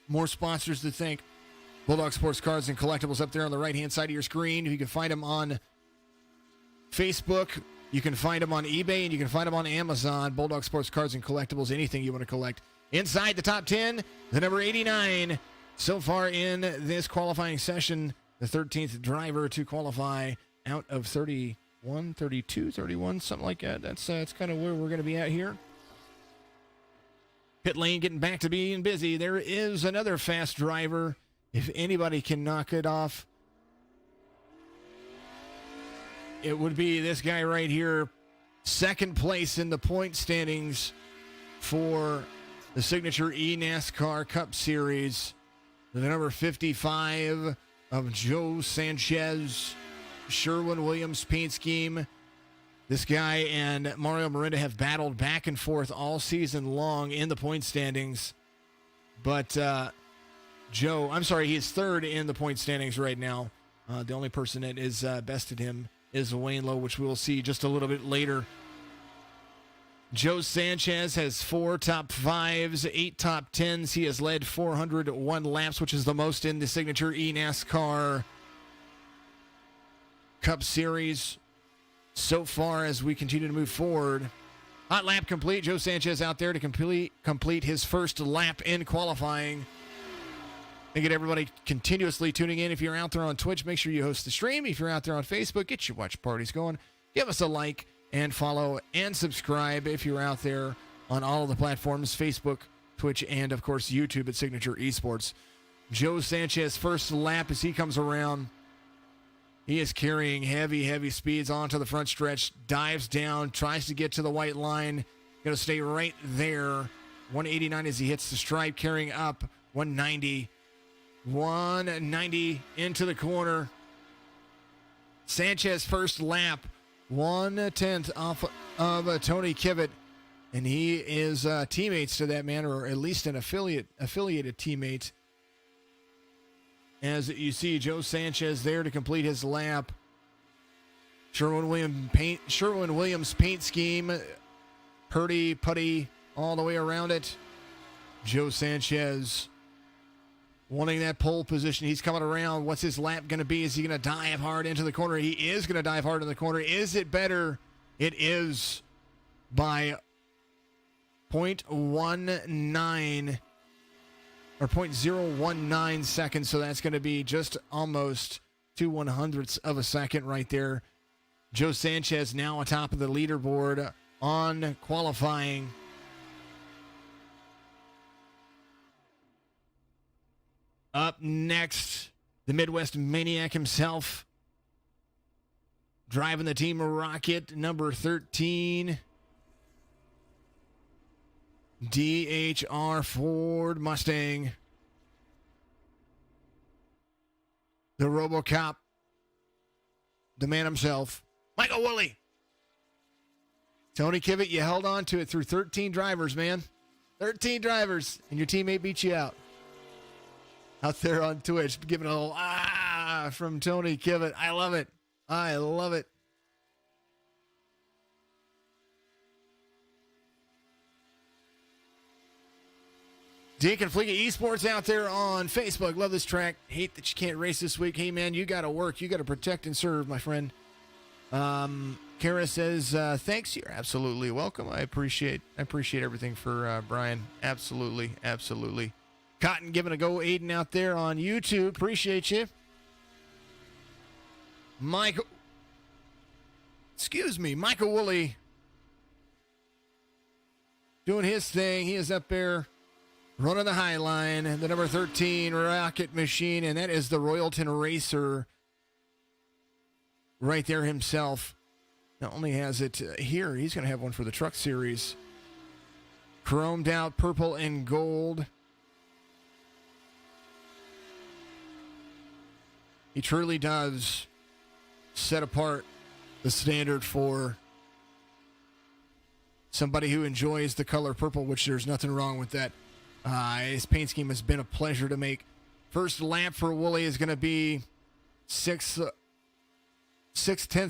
More sponsors to thank. Bulldog Sports Cards and Collectibles up there on the right-hand side of your screen. You can find them on Facebook. You can find them on eBay, and you can find them on Amazon. Bulldog Sports Cards and Collectibles, anything you want to collect. Inside the top 10, the number 89. So far in this qualifying session, the 13th driver to qualify out of 31, 32, 31, something like that. That's kind of where we're going to be at here. Pit lane getting back to being busy. There is another fast driver. If anybody can knock it off, it would be this guy right here. 2nd place in the point standings for the signature eNASCAR Cup Series. The number 55 of Joe Sanchez, Sherwin-Williams paint scheme. This guy and Mario Miranda have battled back and forth all season long in the point standings. But Joe, I'm sorry, he's 3rd in the point standings right now. The only person that is bested him is Wayne Lowe, which we will see just a little bit later. Joe Sanchez has 4 top 5s, 8 top 10s. He has led 401 laps, which is the most in the signature eNASCAR Cup Series so far as we continue to move forward. Hot lap complete. Joe Sanchez out there to complete his first lap in qualifying. Thank you to everybody continuously tuning in. If you're out there on Twitch, make sure you host the stream. If you're out there on Facebook, get your watch parties going. Give us a like and follow and subscribe if you're out there on all of the platforms, Facebook, Twitch, and, of course, YouTube at Signature Esports. Joe Sanchez, first lap as he comes around. He is carrying heavy speeds onto the front stretch, dives down, tries to get to the white line. Going to stay right there. 189 as he hits the stripe, carrying up 190. 190 into the corner. Sanchez first lap, 1/10 off of Tony Kibbett, and he is teammates to that man, or at least an affiliated teammate. As you see, Joe Sanchez there to complete his lap. Sherwin-Williams paint scheme, purdy putty all the way around it. Joe Sanchez wanting that pole position. He's coming around. What's his lap going to be? Is he going to dive hard into the corner? He is going to dive hard in the corner. Is it better? It is by 0.19 or 0.019 seconds. So that's going to be just almost 2/100ths of a second right there. Joe Sanchez now atop of the leaderboard on qualifying. Up next, the Midwest Maniac himself, driving the Team Rocket, number 13, DHR Ford Mustang. The RoboCop the man himself, Michael Wooley. Tony Kibbett, you held on to it through 13 drivers, man. 13 drivers, and your teammate beat you out. Out there on Twitch, giving a little from Tony Kibbett. I love it. I love it. Deacon Fleega Esports out there on Facebook. Love this track. Hate that you can't race this week. Hey, man, you got to work. You got to protect and serve, my friend. Kara says, thanks. You're absolutely welcome. I appreciate everything for Brian. Absolutely. Absolutely. Cotton giving a go. Aidan out there on YouTube. Appreciate you. Michael Wooley doing his thing. He is up there running the high line, the number 13 rocket machine, and that is the Royalton Racer right there himself. Not only has it here, he's going to have one for the Truck Series. Chromed out purple and gold. He truly does set apart the standard for somebody who enjoys the color purple, which there's nothing wrong with that. His paint scheme has been a pleasure to make. First lap for Wooley is going to be 6/10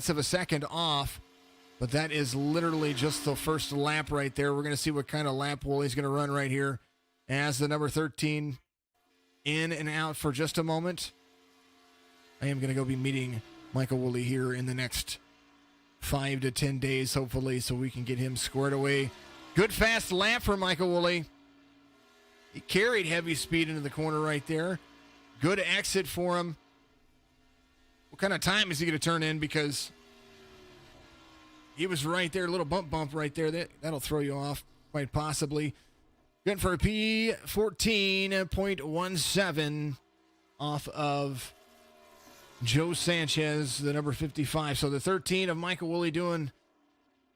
of a second off, but that is literally just the first lap right there. We're going to see what kind of lap Wooley's going to run right here as the number 13 in and out for just a moment. I am going to go be meeting Michael Wooley here in the next 5 to 10 days, hopefully, so we can get him squared away. Good fast lap for Michael Wooley. He carried heavy speed into the corner right there. Good exit for him. What kind of time is he going to turn in? Because he was right there, a little bump right there. That'll throw you off, quite possibly. Good for a P14.17 off of Joe Sanchez, the number 55. So the 13 of Michael Wooley doing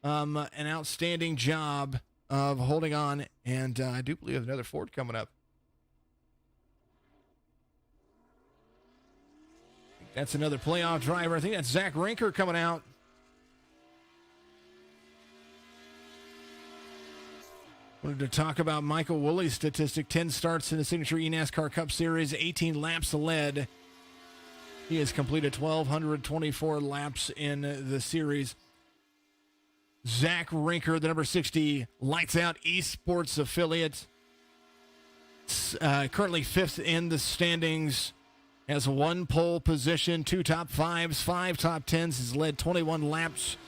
an outstanding job of holding on, and I do believe another Ford coming up. That's another playoff driver. I think that's Zach Rinker coming out. Wanted to talk about Michael Wooley's statistic. 10 starts in the Signature eNASCAR Cup Series, 18 laps led. He has completed 1,224 laps in the series. Zach Rinker, the number 60, Lights Out Esports affiliate. Currently 5th in the standings. Has 1 pole position, 2 top 5s, 5 top 10s. Has led 21 laps.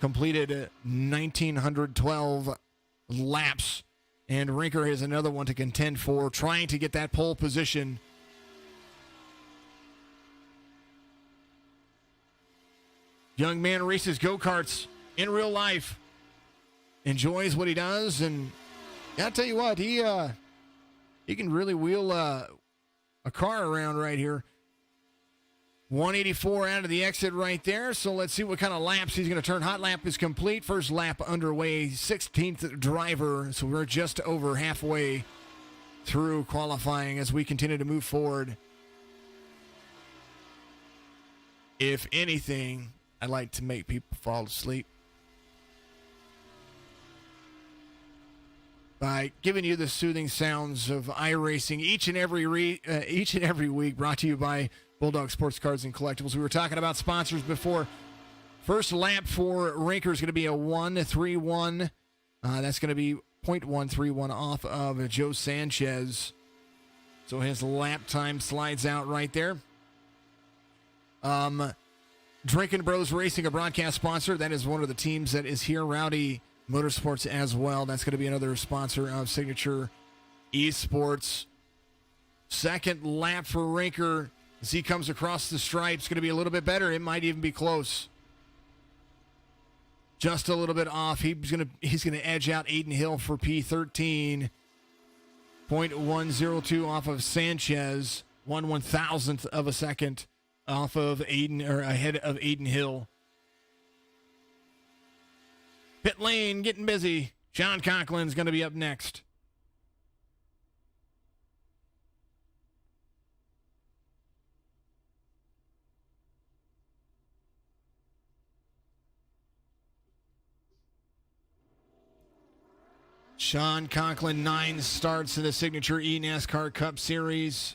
Completed 1,912 laps. And Rinker has another one to contend for, trying to get that pole position. Young man races go-karts in real life, enjoys what he does, and I tell you what, he can really wheel a car around right here. 184 out of the exit right there, so let's see what kind of laps he's going to turn. Hot lap is complete. First lap underway, 16th driver, so we're just over halfway through qualifying as we continue to move forward. If anything, I like to make people fall asleep by giving you the soothing sounds of iRacing each and every week, brought to you by Bulldog Sports Cards and Collectibles. We were talking about sponsors before. First lap for Rinker is going to be a 1:31. That's going to be 0.131 off of Joe Sanchez. So his lap time slides out right there. Drinkin Bros Racing, a broadcast sponsor. That is one of the teams that is here. Rowdy Motorsports as well. That's going to be another sponsor of Signature Esports. Second lap for Rinker as he comes across the stripes. Going to be a little bit better. It might even be close. Just a little bit off. He's going to edge out Aidan Hill for P13. 0.102 off of Sanchez. 1/1000th of a second off of Aidan, or ahead of Aidan Hill. Pit lane getting busy. Sean Conklin's going to be up next. Sean Conklin, 9 starts in the Signature E-NASCAR Cup Series.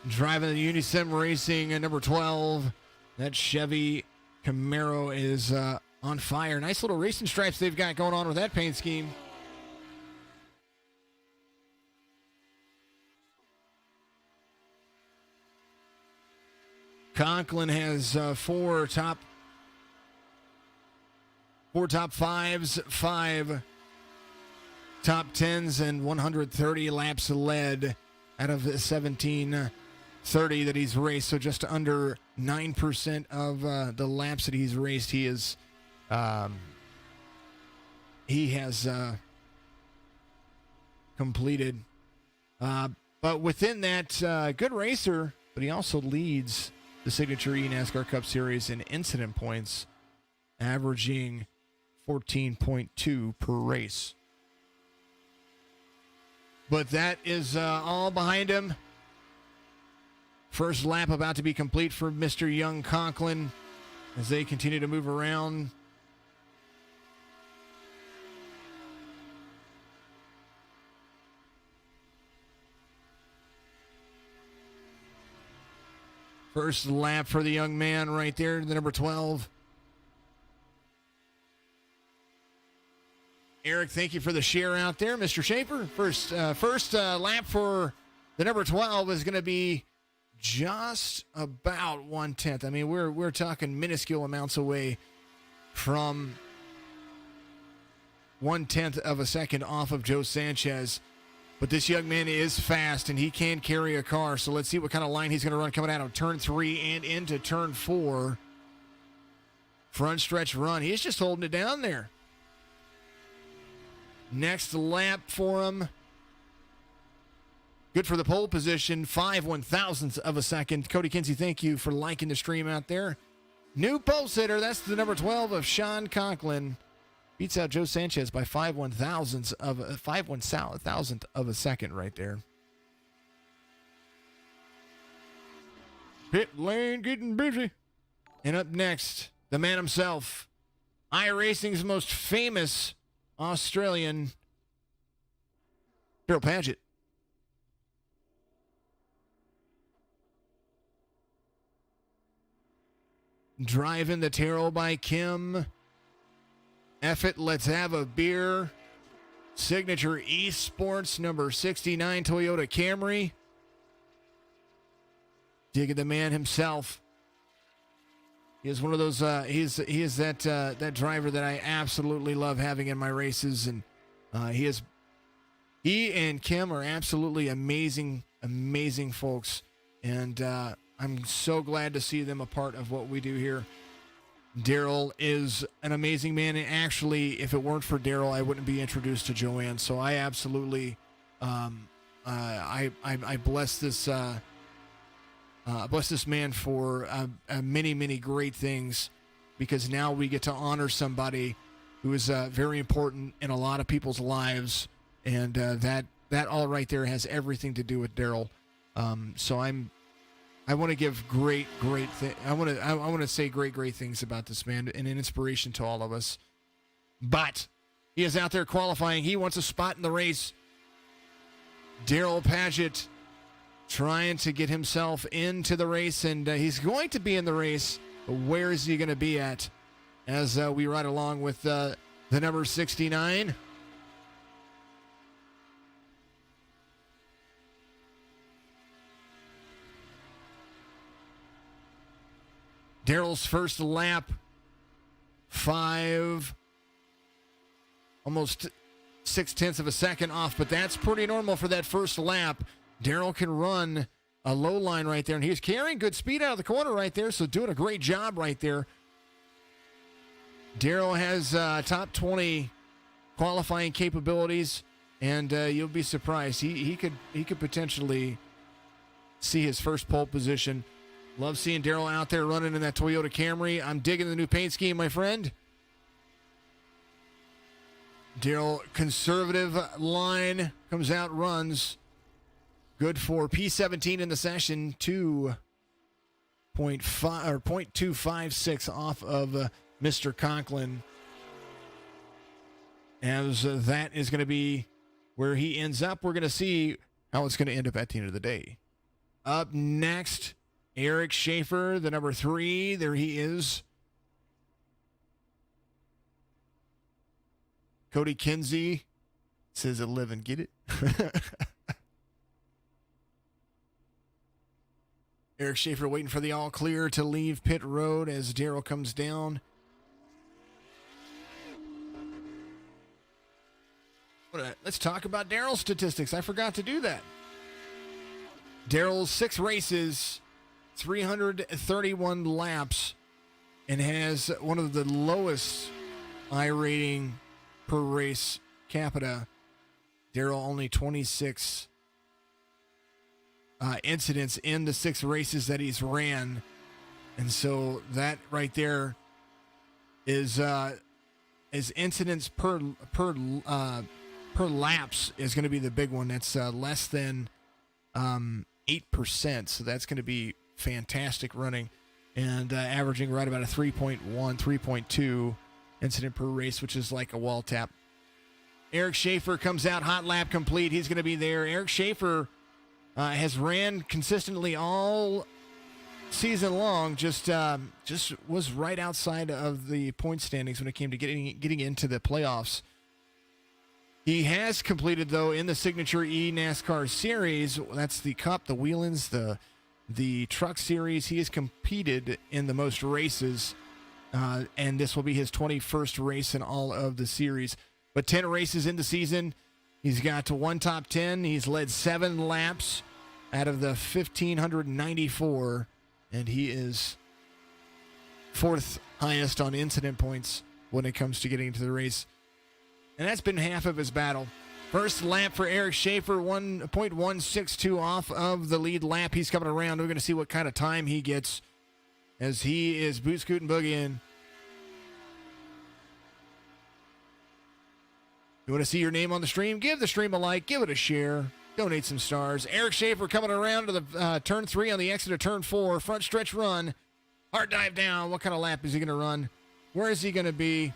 Driving the Unisim Racing at number 12. That Chevy Camaro is on fire. Nice little racing stripes they've got going on with that paint scheme. Conklin has four top fives, 5 top 10s, and 130 laps led out of 1730 that he's raced. So just under 9% of the laps that he's raced, he has completed. But within that, good racer, but he also leads the Signature E-NASCAR Cup Series in incident points, averaging 14.2 per race. But that is all behind him. First lap about to be complete for Mr. Young Conklin as they continue to move around. First lap for the young man right there, the number 12. Eric, thank you for the share out there, Mr. Shaper. First lap for the number 12 is going to be just about 1/10. I mean, we're talking minuscule amounts away from 1/10 of a second off of Joe Sanchez. But this young man is fast, and he can carry a car. So let's see what kind of line he's going to run coming out of turn 3 and into turn 4. Front stretch run. He's just holding it down there. Next lap for him. Good for the pole position. 5/1000ths of a second. Cody Kinsey, thank you for liking the stream out there. New pole sitter. That's the number 12 of Sean Conklin. Beats out Joe Sanchez by 5/1000th of a second right there. Pit lane getting busy. And up next, the man himself, iRacing's most famous Australian, Daryl Padgett. Driving the Terrell by Kim. Effort, let's have a beer. Signature Esports number 69 Toyota Camry. Digging the man himself. He is one of those. He is that driver that I absolutely love having in my races, and he and Kim are absolutely amazing folks, and I'm so glad to see them a part of what we do here. Daryl is an amazing man, and actually, if it weren't for Daryl, I wouldn't be introduced to Joanne. So I absolutely, I bless this man for many great things, because now we get to honor somebody who is very important in a lot of people's lives, and that all right there has everything to do with Daryl. So I want to give great I want to say great things about this man, and an inspiration to all of us. But he is out there qualifying. He wants a spot in the race. Daryl Padgett trying to get himself into the race, and he's going to be in the race. But where is he going to be at as we ride along with the number 69? Daryl's first lap, 5, almost 0.6 of a second off, but that's pretty normal for that first lap. Daryl can run a low line right there, and he's carrying good speed out of the corner right there, so doing a great job right there. Daryl has top 20 qualifying capabilities, and you'll be surprised. He could potentially see his first pole position. Love seeing Daryl out there running in that Toyota Camry. I'm digging the new paint scheme, my friend. Daryl, conservative line, comes out, runs. Good for P17 in the session, 0.256 off of Mr. Conklin. as that is going to be where he ends up. We're going to see how it's going to end up at the end of the day. Up next, Eric Schaefer, the number 3. There he is. Cody Kinsey says 11. Get it? Eric Schaefer waiting for the all clear to leave pit road as Darrell comes down. Let's talk about Darrell's statistics. I forgot to do that. Darrell's 6 races, 331 laps, and has one of the lowest I rating per race capita. Darrell only 26 incidents in the 6 races that he's ran. And so that right there is incidents per laps is going to be the big one. That's less than 8%. So that's going to be fantastic running, and averaging right about a 3.1, 3.2 incident per race, which is like a wall tap. Eric Schaefer comes out, hot lap complete. He's going to be there. Eric Schaefer has ran consistently all season long. Just was right outside of the point standings when it came to getting into the playoffs. He has completed, though, in the Signature E NASCAR Series. That's the Cup, the Wheelins, the Truck Series. He has competed in the most races, and this will be his 21st race in all of the series. But 10 races in the season. He's got to 1 top 10. He's led 7 laps out of the 1,594, and he is 4th highest on incident points when it comes to getting into the race. And that's been half of his battle. First lap for Eric Schaefer, 1.162 off of the lead lap. He's coming around. We're going to see what kind of time he gets as he is boot scooting boogieing. You want to see your name on the stream? Give the stream a like. Give it a share. Donate some stars. Eric Schaefer coming around to the turn 3 on the exit of turn 4. Front stretch run. Hard dive down. What kind of lap is he going to run? Where is he going to be?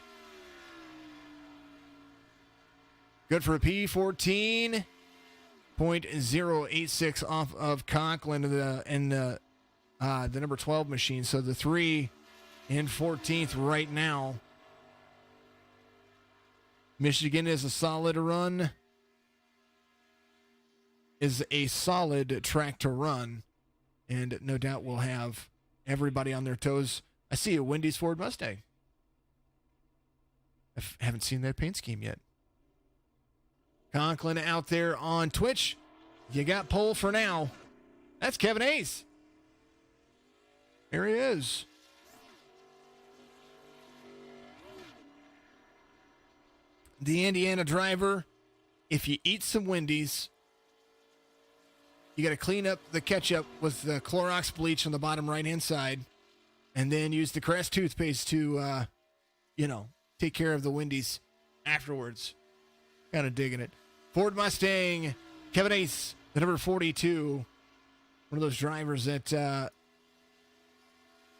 Good for a P14.086 off of Conklin and the number 12 machine. So the 3 in 14th right now. Michigan is a solid run. Is a solid track to run. And no doubt will have everybody on their toes. I see a Wendy's Ford Mustang. I haven't seen that paint scheme yet. Conklin out there on Twitch. You got pole for now. That's Kevin Hayes. There he is. The Indiana driver. If you eat some Wendy's, you got to clean up the ketchup with the Clorox bleach on the bottom right-hand side, and then use the Crest toothpaste to, take care of the Wendy's afterwards. Kind of digging it. Ford Mustang, Kevin Ace, the number 42. One of those drivers that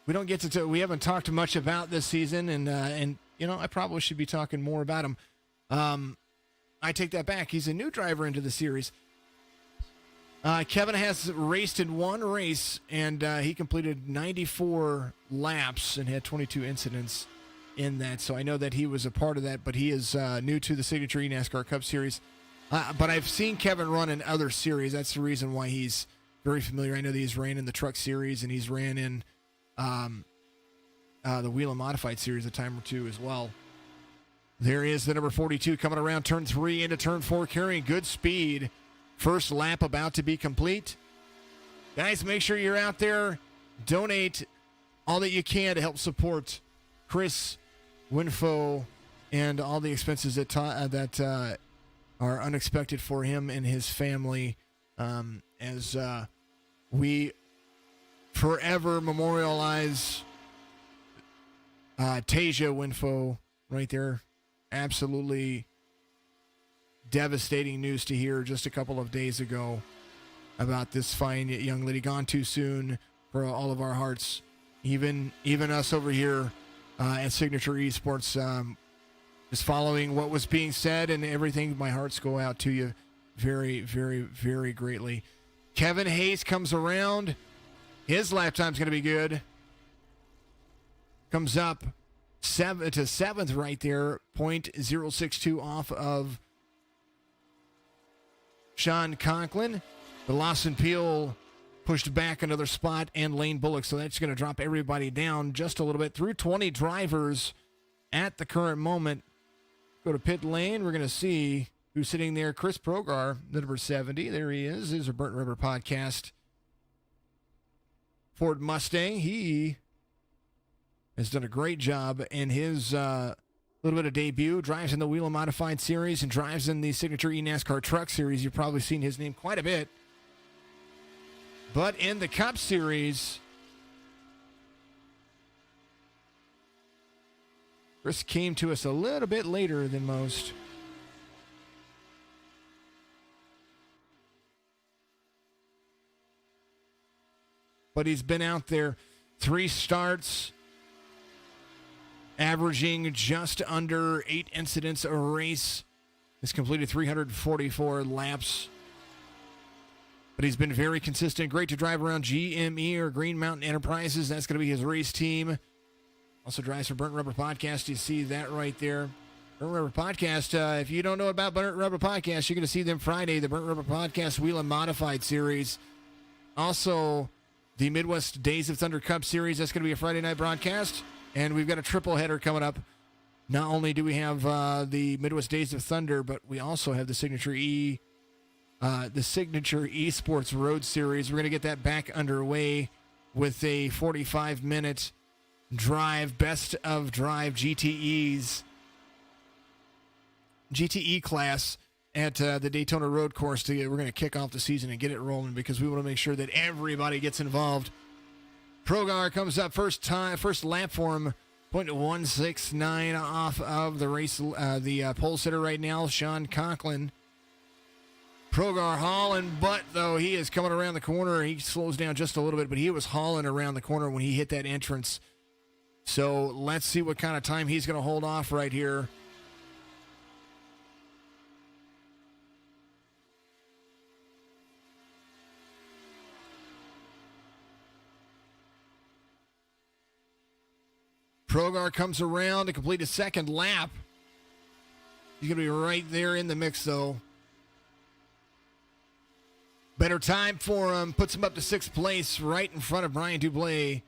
we don't get to. We haven't talked much about this season, and I probably should be talking more about him. I take that back. He's a new driver into the series. Kevin has raced in one race, and he completed 94 laps and had 22 incidents in that. So I know that he was a part of that, but he is new to the Signature NASCAR Cup Series. But I've seen Kevin run in other series. That's the reason why he's very familiar. I know that he's ran in the Truck Series, and he's ran in the Wheel and Modified Series a time or two as well. There is the number 42 coming around turn 3 into turn 4, carrying good speed. First lap about to be complete. Guys, make sure you're out there. Donate all that you can to help support Chris, Winfough, and all the expenses that are unexpected for him and his family, as we forever memorialize Tasja Winfough right there. Absolutely devastating news to hear just a couple of days ago about this fine young lady, gone too soon for all of our hearts. Even us over here at Signature Esports, just following what was being said and everything. My hearts go out to you very, very, very greatly. Kevin Hayes comes around. His lap time's going to be good. Comes up 7th right there. 0.062 off of Sean Conklin. The Lawson Peel pushed back another spot, and Lane Bullock. So that's going to drop everybody down just a little bit. Through 20 drivers at the current moment. Go to pit lane. We're going to see who's sitting there. Chris Progar, the number 70. There he is. This is a Burnt Rubber Podcast. Ford Mustang. He has done a great job in his little bit of debut. Drives in the Wheel Modified Series and drives in the Signature eNASCAR Truck Series. You've probably seen his name quite a bit. But in the Cup Series, Chris came to us a little bit later than most. But he's been out there 3 starts, averaging just under 8 incidents a race. He's completed 344 laps. But he's been very consistent. Great to drive around GME or Green Mountain Enterprises. That's going to be his race team. Also drives for Burnt Rubber Podcast. You see that right there. Burnt Rubber Podcast. If you don't know about Burnt Rubber Podcast, you're going to see them Friday. The Burnt Rubber Podcast Wheel and Modified Series. Also, the Midwest Days of Thunder Cup Series. That's going to be a Friday night broadcast. And we've got a triple header coming up. Not only do we have the Midwest Days of Thunder, but we also have the Signature Esports Road Series. We're going to get that back underway with a 45-minute drive, best of drive GTE class at the Daytona Road Course. We're going to kick off the season and get it rolling because we want to make sure that everybody gets involved. Progar comes up first lap for him, 0.169 off of the race, the pole sitter right now, Sean Conklin. Progar hauling butt, though. He is coming around the corner. He slows down just a little bit, but he was hauling around the corner when he hit that entrance. So let's see what kind of time he's going to hold off right here. Progar comes around to complete his second lap. He's going to be right there in the mix, though. Better time for him. Puts him up to 6th place, right in front of Brian Dublay.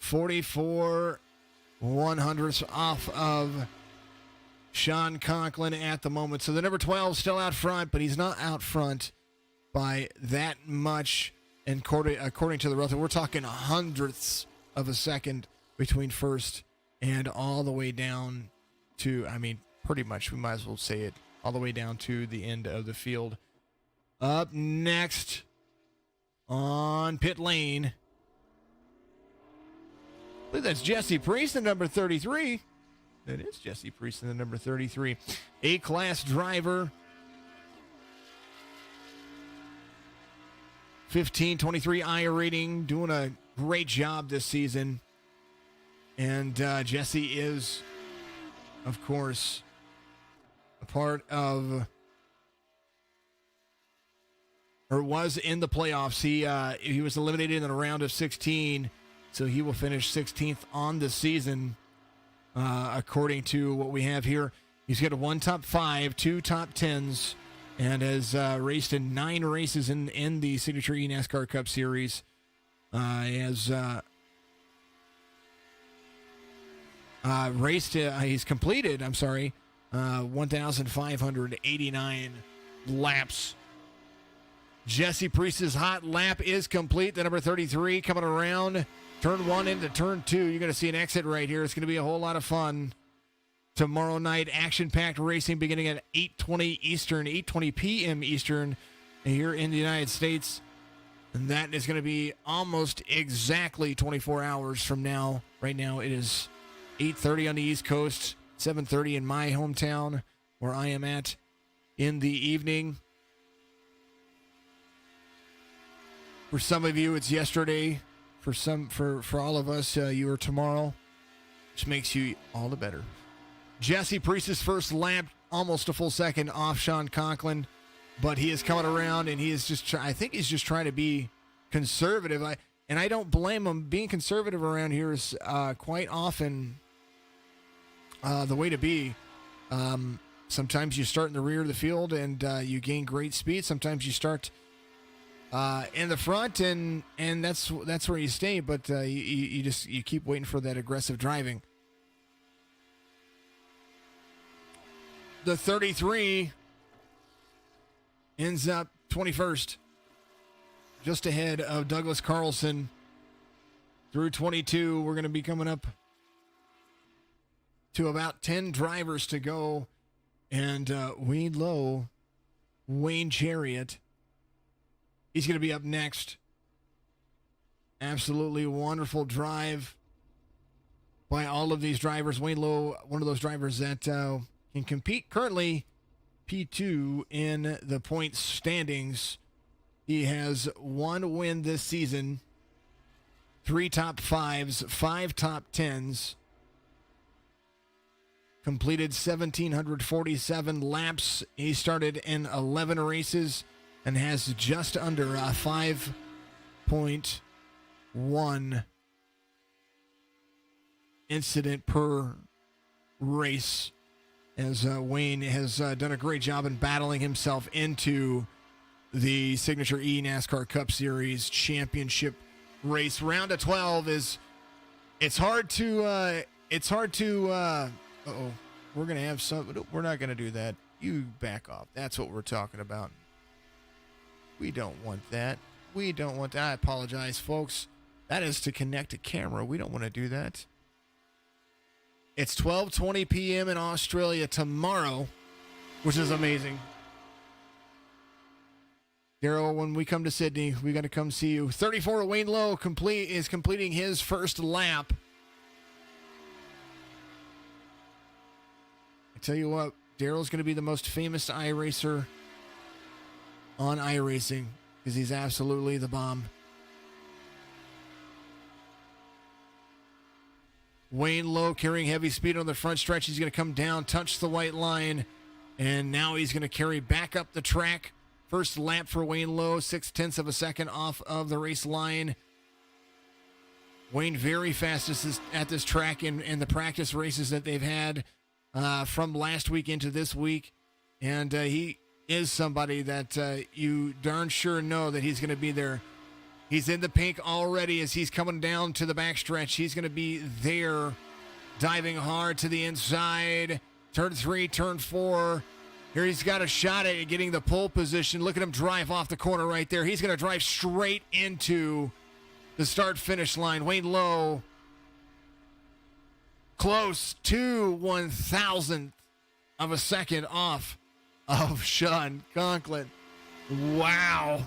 44 100ths off of Sean Conklin at the moment. So the number 12 still out front, but he's not out front by that much. And according to the relative, we're talking hundredths of a second between first and all the way down to, pretty much, we might as well say it, all the way down to the end of the field. Up next on pit lane, I believe that's Jesse Priest, the number 33. That is Jesse Priest, the number 33. A-class driver. 1523 IA rating, doing a great job this season. And Jesse is, of course, a part of, or was in the playoffs. He was eliminated in the round of 16, so he will finish 16th on the season, according to what we have here. He's got a 1 top 5, 2 top 10s, and has raced in 9 races in the Signature eNASCAR Cup Series. He's completed, 1,589 laps. Jesse Priest's hot lap is complete. The number 33 coming around turn 1 into turn 2. You're going to see an exit right here. It's going to be a whole lot of fun. Tomorrow night, action-packed racing beginning at 8:20 p.m. Eastern here in the United States. And that is going to be almost exactly 24 hours from now. Right now, it is 8:30 on the East Coast, 7:30 in my hometown where I am at in the evening. For some of you, it's yesterday. For all of us, you are tomorrow, which makes you all the better. Jesse Priest's first lap, almost a full second off Sean Conklin, but he is coming around, and he is just, I think he's just trying to be conservative. And I don't blame him. Being conservative around here is quite often the way to be. Sometimes you start in the rear of the field and you gain great speed. Sometimes you start in the front, and that's where you stay. But you keep waiting for that aggressive driving. The 33 ends up 21st, just ahead of Douglas Carlson. Through 22, we're going to be coming up to about 10 drivers to go. And Wayne Lowe, Wayne Chariot, he's going to be up next. Absolutely wonderful drive by all of these drivers. Wayne Lowe, one of those drivers that can compete currently P2 in the points standings. He has 1 win this season, 3 top 5s, 5 top 10s. Completed 1,747 laps. He started in 11 races and has just under a 5.1 incident per race, as Wayne has done a great job in battling himself into the Signature E NASCAR Cup Series championship race. Round of 12 is, it's hard to we're going to have some, we're not going to do that. You back off. That's what we're talking about. We don't want that. I apologize, folks. That is to connect a camera. We don't want to do that. It's 12:20 p.m. in Australia tomorrow, which is amazing. Daryl, when we come to Sydney, we got to come see you. 34, Wayne Lowe is completing his first lap. Tell you what, Daryl's going to be the most famous iRacer on iRacing because he's absolutely the bomb. Wayne Lowe carrying heavy speed on the front stretch. He's going to come down, touch the white line, and now he's going to carry back up the track. First lap for Wayne Lowe, 0.6 of a second off of the race line. Wayne very fast at this track in the practice races that they've had. From last week into this week, and he is somebody that you darn sure know that he's going to be there. He's in the pink already as he's coming down to the backstretch. He's going to be there, diving hard to the inside. Turn 3, turn 4. Here he's got a shot at getting the pole position. Look at him drive off the corner right there. He's going to drive straight into the start-finish line. Wayne Lowe, close to 1,000th of a second off of Sean Conklin. Wow.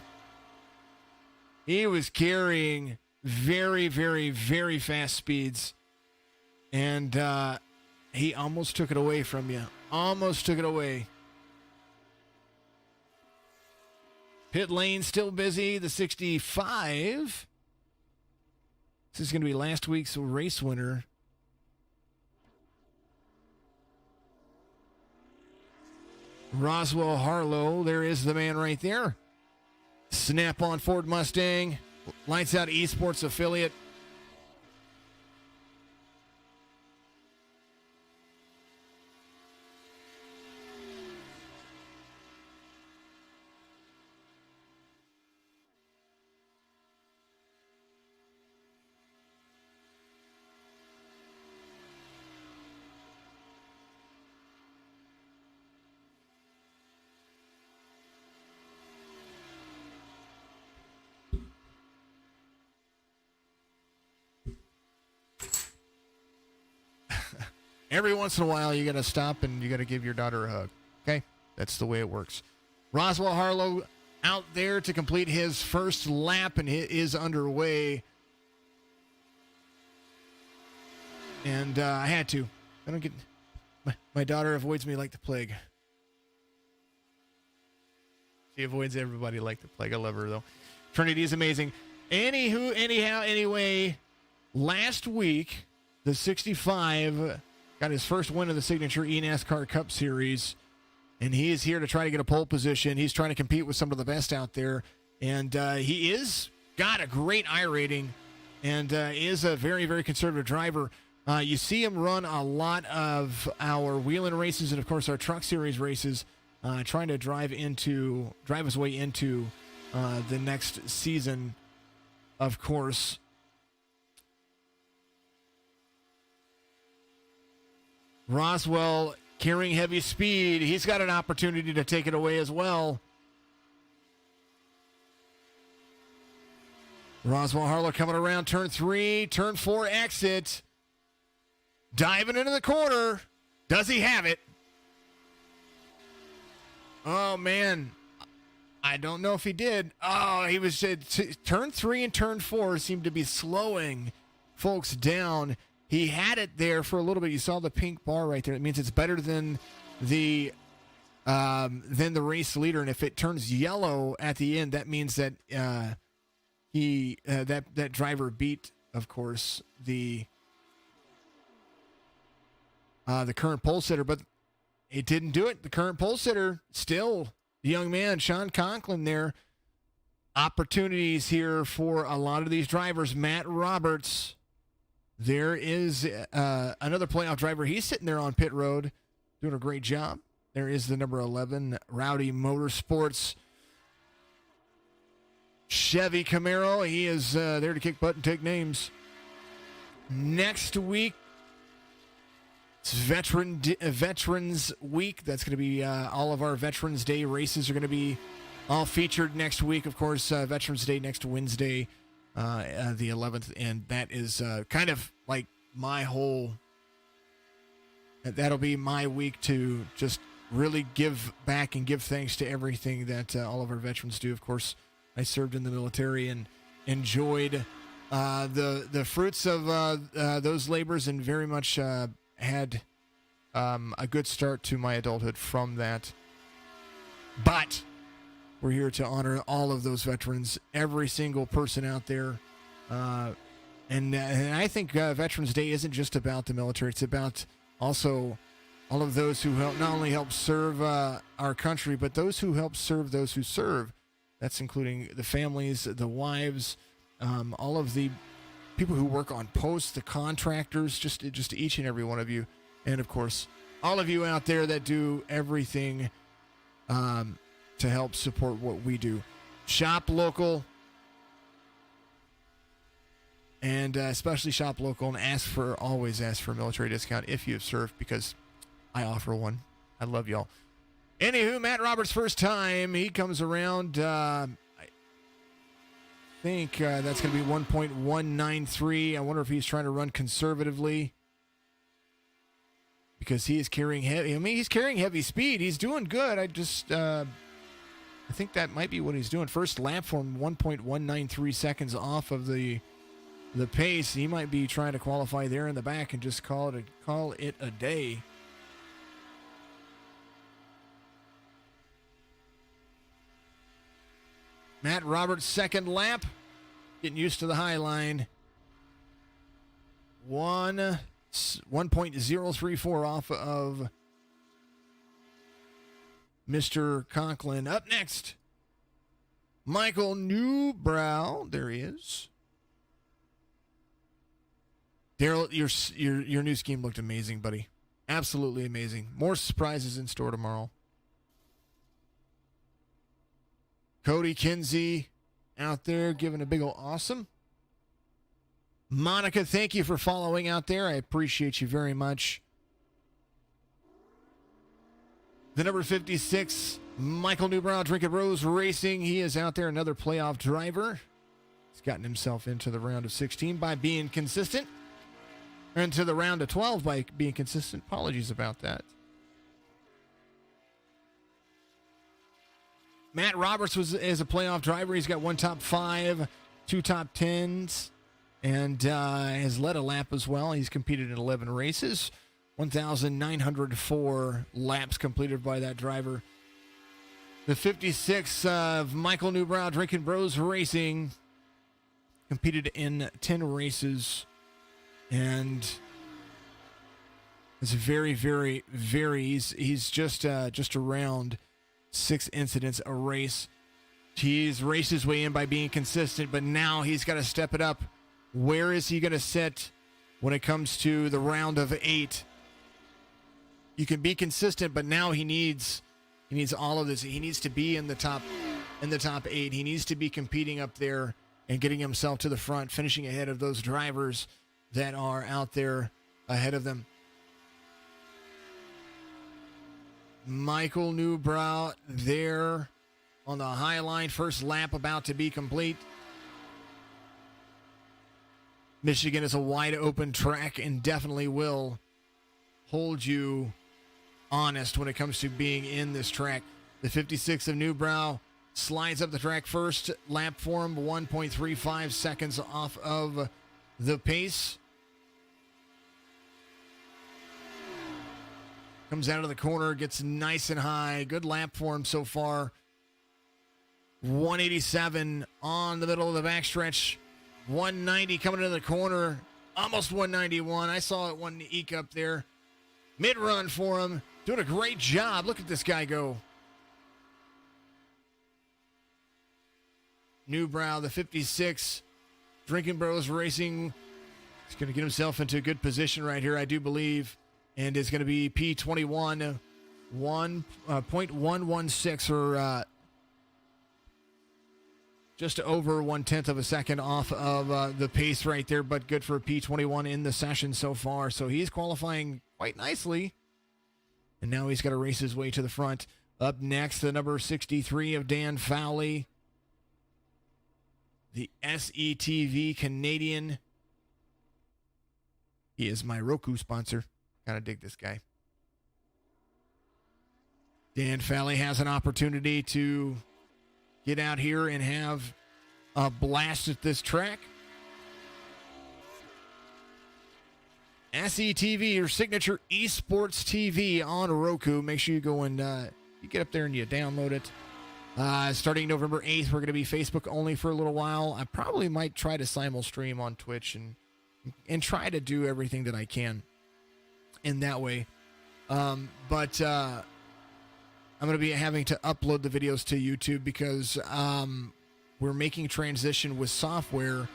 He was carrying very, very, very fast speeds. And he almost took it away from you. Almost took it away. Pit lane still busy. The 65. This is going to be last week's race winner. Roswell Harlow, there is the man right there. Snap-on Ford Mustang, Lights Out Esports affiliate. Every once in a while, you got to stop and you got to give your daughter a hug. Okay? That's the way it works. Roswell Harlow out there to complete his first lap, and it is underway. And I had to. I don't get... My daughter avoids me like the plague. She avoids everybody like the plague. I love her, though. Trinity is amazing. Anyway, last week, the 65 got his first win of the signature eNASCAR Cup Series, and he is here to try to get a pole position. He's trying to compete with some of the best out there, and he is got a great I rating and is a very, very conservative driver. You see him run a lot of our wheeling races and, of course, our Truck Series races, trying to drive his way into the next season, of course. Roswell carrying heavy speed. He's got an opportunity to take it away as well. Roswell Harlow coming around turn 3, turn 4 exit. Diving into the corner. Does he have it? Oh, man. I don't know if he did. Oh, he was turn 3 and turn 4 seemed to be slowing folks down. He had it there for a little bit. You saw the pink bar right there. It means it's better than the race leader. And if it turns yellow at the end, that means that that driver beat, of course, the current pole sitter, but it didn't do it. The current pole sitter, still the young man, Sean Conklin there. Opportunities here for a lot of these drivers. Matt Roberts, there is another playoff driver. He's sitting there on pit road doing a great job. There is the number 11, Rowdy Motorsports. Chevy Camaro, he is there to kick butt and take names. Next week, it's Veterans Week. That's going to be all of our Veterans Day races are going to be all featured next week. Of course, Veterans Day next Wednesday, the 11th, and that is kind of like that'll be my week to just really give back and give thanks to everything that all of our veterans do. Of course, I served in the military and enjoyed the fruits of those labors, and very much had a good start to my adulthood from that. But we're here to honor all of those veterans, every single person out there. And I think Veterans Day isn't just about the military. It's about also all of those who not only help serve our country, but those who help serve those who serve. That's including the families, the wives, all of the people who work on posts, the contractors, just each and every one of you. And, of course, all of you out there that do everything to help support what we do. Shop local, and especially shop local, and always ask for a military discount if you have served, because I offer one. I love y'all. Anywho, Matt Roberts' first time. He comes around, I think that's going to be 1.193. I wonder if he's trying to run conservatively, because he is carrying heavy. I mean, he's carrying heavy speed. He's doing good. I think that might be what he's doing. First lap for him, 1.193 seconds off of the pace. He might be trying to qualify there in the back and just call it a day. Matt Roberts' second lap, getting used to the high line. 1.034 off of Mr. Conklin. Up next, Michael Newbrow. There he is. Daryl, your new scheme looked amazing, buddy. Absolutely amazing. More surprises in store tomorrow. Cody Kinsey out there giving a big ol' awesome. Monica, thank you for following out there. I appreciate you very much. The number 56, Michael Newbrow, Drinkin Rose Racing. He is out there, another playoff driver. He's gotten himself into the round of 16 by being consistent. And to the round of 12 by being consistent. Apologies about that. Matt Roberts is a playoff driver. He's got one top 5, 2 top 10s, and has led a lap as well. He's competed in 11 races. 1,904 laps completed by that driver. The 56 of Michael Newbrow, Drinkin Bros Racing, competed in 10 races and It's very, very, very. He's just around 6 incidents a race. He's raced his way in by being consistent, but now he's got to step it up. Where is he going to sit when it comes to the round of 8? You can be consistent, but now he needs all of this. He needs to be in the top 8. He needs to be competing up there and getting himself to the front, finishing ahead of those drivers that are out there ahead of them. Michael Newbrow there on the high line. First lap about to be complete. Michigan is a wide open track and definitely will hold you honest when it comes to being in this track. The 56 of Newbrow slides up the track first. Lap for him, 1.35 seconds off of the pace. Comes out of the corner, gets nice and high. Good lap for him so far. 187 on the middle of the backstretch. 190 coming into the corner. Almost 191. I saw it one eke up there. Mid-run for him. Doing a great job. Look at this guy go. Newbrow, the 56. Drinkin Bros Racing. He's going to get himself into a good position right here, I do believe. And it's going to be P21, 1.116 or just over 1/10 of a second off of the pace right there, but good for a P21 in the session so far. So he's qualifying quite nicely. And now he's got to race his way to the front. Up next, the number 63 of Dan Fowley, the SETV Canadian. He is my Roku sponsor. Gotta dig this guy. Dan Fowley has an opportunity to get out here and have a blast at this track. SETV, your signature esports TV on Roku. Make sure you go and you get up there and you download it. Starting November 8th, we're going to be Facebook only for a little while. I probably might try to simul stream on Twitch and try to do everything that I can in that way. But I'm going to be having to upload the videos to YouTube because we're making transition with software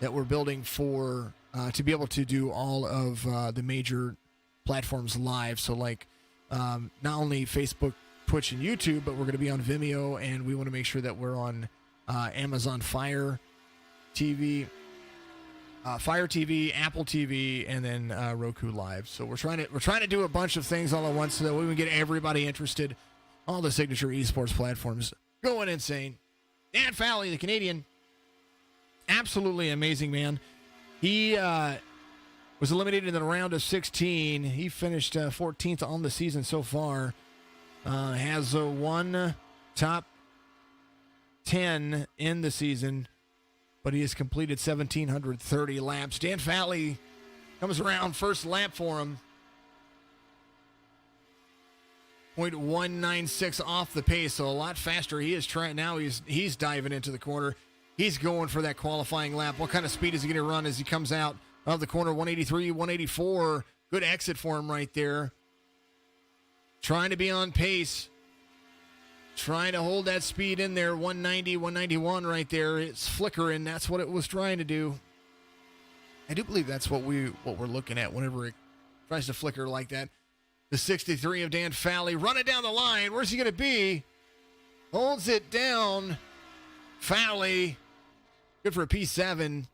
that we're building for to be able to do all of the major platforms live. So like not only Facebook, Twitch, and YouTube, but we're going to be on Vimeo, and we want to make sure that we're on Amazon Fire TV, Apple TV, and then Roku Live. So we're trying to do a bunch of things all at once so that we can get everybody interested. All the signature esports platforms going insane. Dan Fowley, the Canadian, absolutely amazing man. He was eliminated in the round of 16. He finished 14th on the season so far. Has one top 10 in the season, but he has completed 1,730 laps. Dan Fowley comes around, first lap for him. 0.196 off the pace, so a lot faster. He is trying now. He's diving into the corner. He's going for that qualifying lap. What kind of speed is he going to run as he comes out of the corner? 183, 184. Good exit for him right there. Trying to be on pace. Trying to hold that speed in there. 190, 191 right there. It's flickering. That's what it was trying to do. I do believe that's what we're looking at whenever it tries to flicker like that. The 63 of Dan Fowley running down the line. Where's he going to be? Holds it down. Fowley. Good for a P7.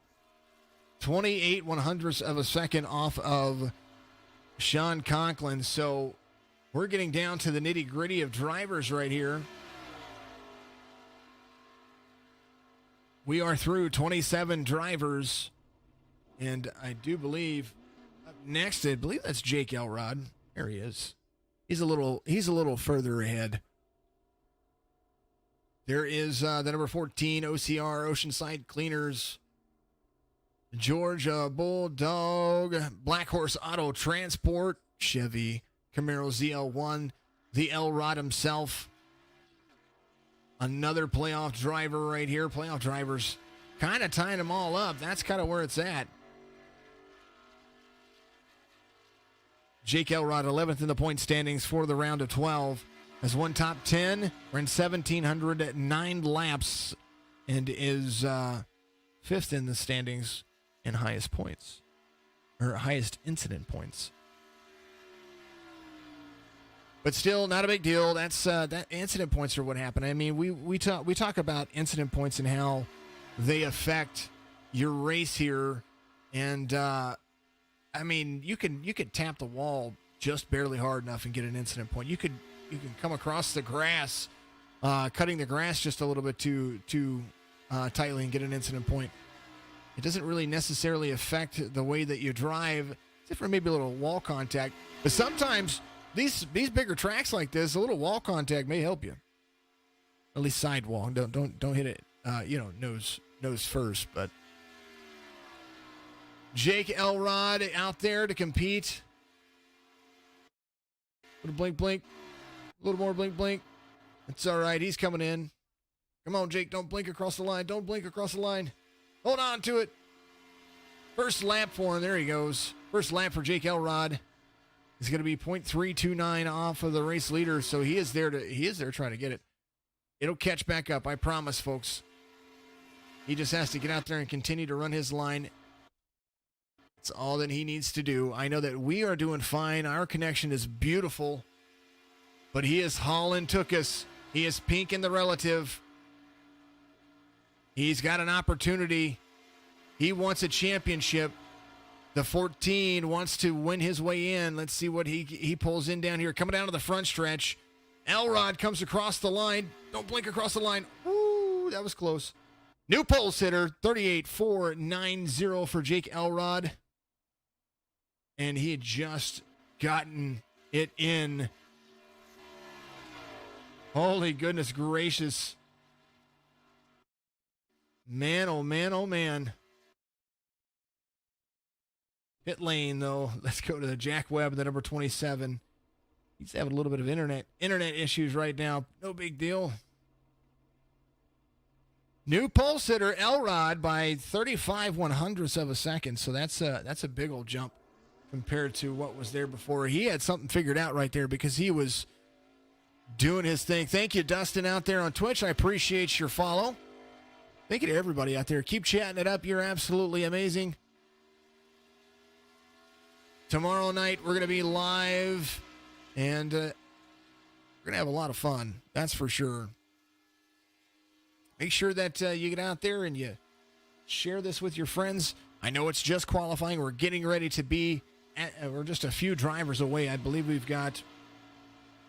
28 100ths of a second off of Sean Conklin. So we're getting down to the nitty gritty of drivers right here. We are through 27 drivers. And I do believe up next, I believe that's Jake Elrod. There he is. He's a little further ahead. There is the number 14 OCR Oceanside Cleaners, Georgia Bulldog, Black Horse Auto Transport, Chevy Camaro ZL1, the Elrod himself. Another playoff driver right here. Playoff drivers kind of tying them all up. That's kind of where it's at. Jake Elrod 11th in the point standings for the round of 12. Has won top 10, ran 1,709 laps, and is 5th in the standings and highest points, or highest incident points. But still, not a big deal. That's that incident points are what happened. I mean, we talk about incident points and how they affect your race here, and I mean, you can tap the wall just barely hard enough and get an incident point. You can come across the grass, cutting the grass just a little bit too tightly and get an incident point. It doesn't really necessarily affect the way that you drive, except for maybe a little wall contact. But sometimes these bigger tracks like this, a little wall contact may help you. At least sidewall. Don't hit it. Nose first. But Jake Elrod out there to compete. A little blink. A little more blink. It's all right. He's coming in. Come on, Jake. Don't blink across the line. Don't blink across the line. Hold on to it. First lap for him. There he goes. First lap for Jake Elrod. He's going to be 0.329 off of the race leader, so he is there trying to get it. It'll catch back up, I promise, folks. He just has to get out there and continue to run his line. That's all that he needs to do. I know that we are doing fine. Our connection is beautiful, but he is hauling took us. He is pink in the relative. He's got an opportunity. He wants a championship. The 14 wants to win his way in. Let's see what he pulls in down here. Coming down to the front stretch. Elrod comes across the line. Don't blink across the line. Ooh, that was close. New pole sitter, 38.490 for Jake Elrod. And he had just gotten it in. Holy goodness gracious. Man, oh man, oh man. Pit lane, though. Let's go to the Jack Webb, the number 27. He's having a little bit of internet issues right now. No big deal. New pole sitter, Elrod, by 35/100ths of a second. So that's a big old jump compared to what was there before. He had something figured out right there because he was doing his thing. Thank you, Dustin, out there on Twitch. I appreciate your follow. Thank you to everybody out there. Keep chatting it up. You're absolutely amazing. Tomorrow night, we're going to be live, and we're going to have a lot of fun. That's for sure. Make sure that you get out there and you share this with your friends. I know it's just qualifying. We're getting ready to be we're just a few drivers away. I believe we've got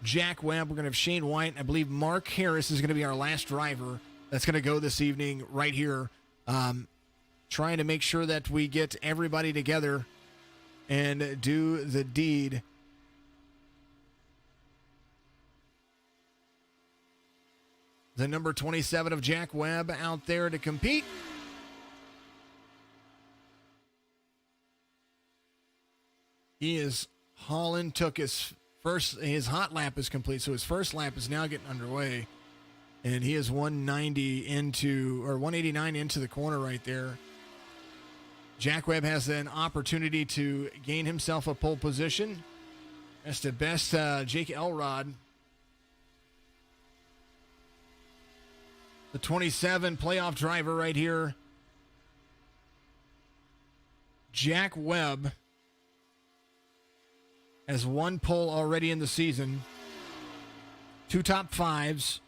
Jack Webb. We're going to have Shane White. I believe Mark Harris is going to be our last driver that's going to go this evening right here. Trying to make sure that we get everybody together and do the deed. The number 27 of Jack Webb out there to compete. He is hauling took his hot lap is complete, so his first lap is now getting underway. And he is 189 into the corner right there. Jack Webb has an opportunity to gain himself a pole position. That's the best Jake Elrod. The 27 playoff driver right here. Jack Webb has one pole already in the season. 2 top 5s.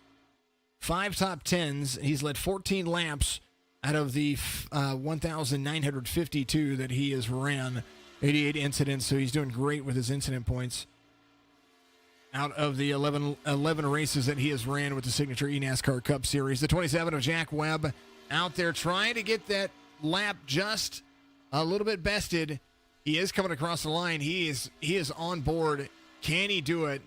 5 top 10s. He's led 14 laps out of the 1,952 that he has ran. 88 incidents, so he's doing great with his incident points. Out of the 11 races that he has ran with the signature eNASCAR Cup Series. The 27 of Jack Webb out there trying to get that lap just a little bit bested. He is coming across the line. He is on board. Can he do it?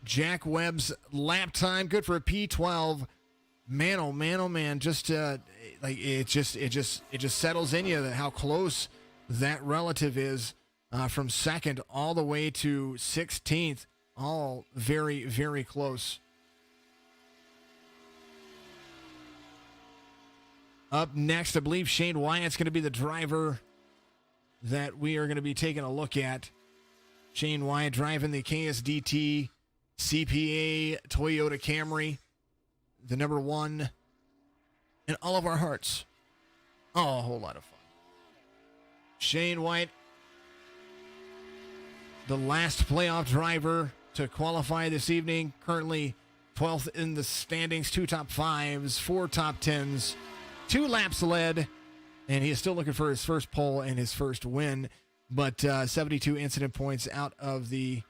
Jack Webb's lap time, good for a P12. Man, oh man, oh man! Just it just settles in you that how close that relative is from second all the way to 16th. All very, very close. Up next, I believe Shane Wyatt's going to be the driver that we are going to be taking a look at. Shane Wyatt driving the KSDT CPA Toyota Camry, the number one in all of our hearts. Oh, a whole lot of fun. Shane Wyatt, the last playoff driver to qualify this evening, currently 12th in the standings, 2 top 5s, 4 top 10s, 2 laps led, and he is still looking for his first pole and his first win, but 72 incident points out of the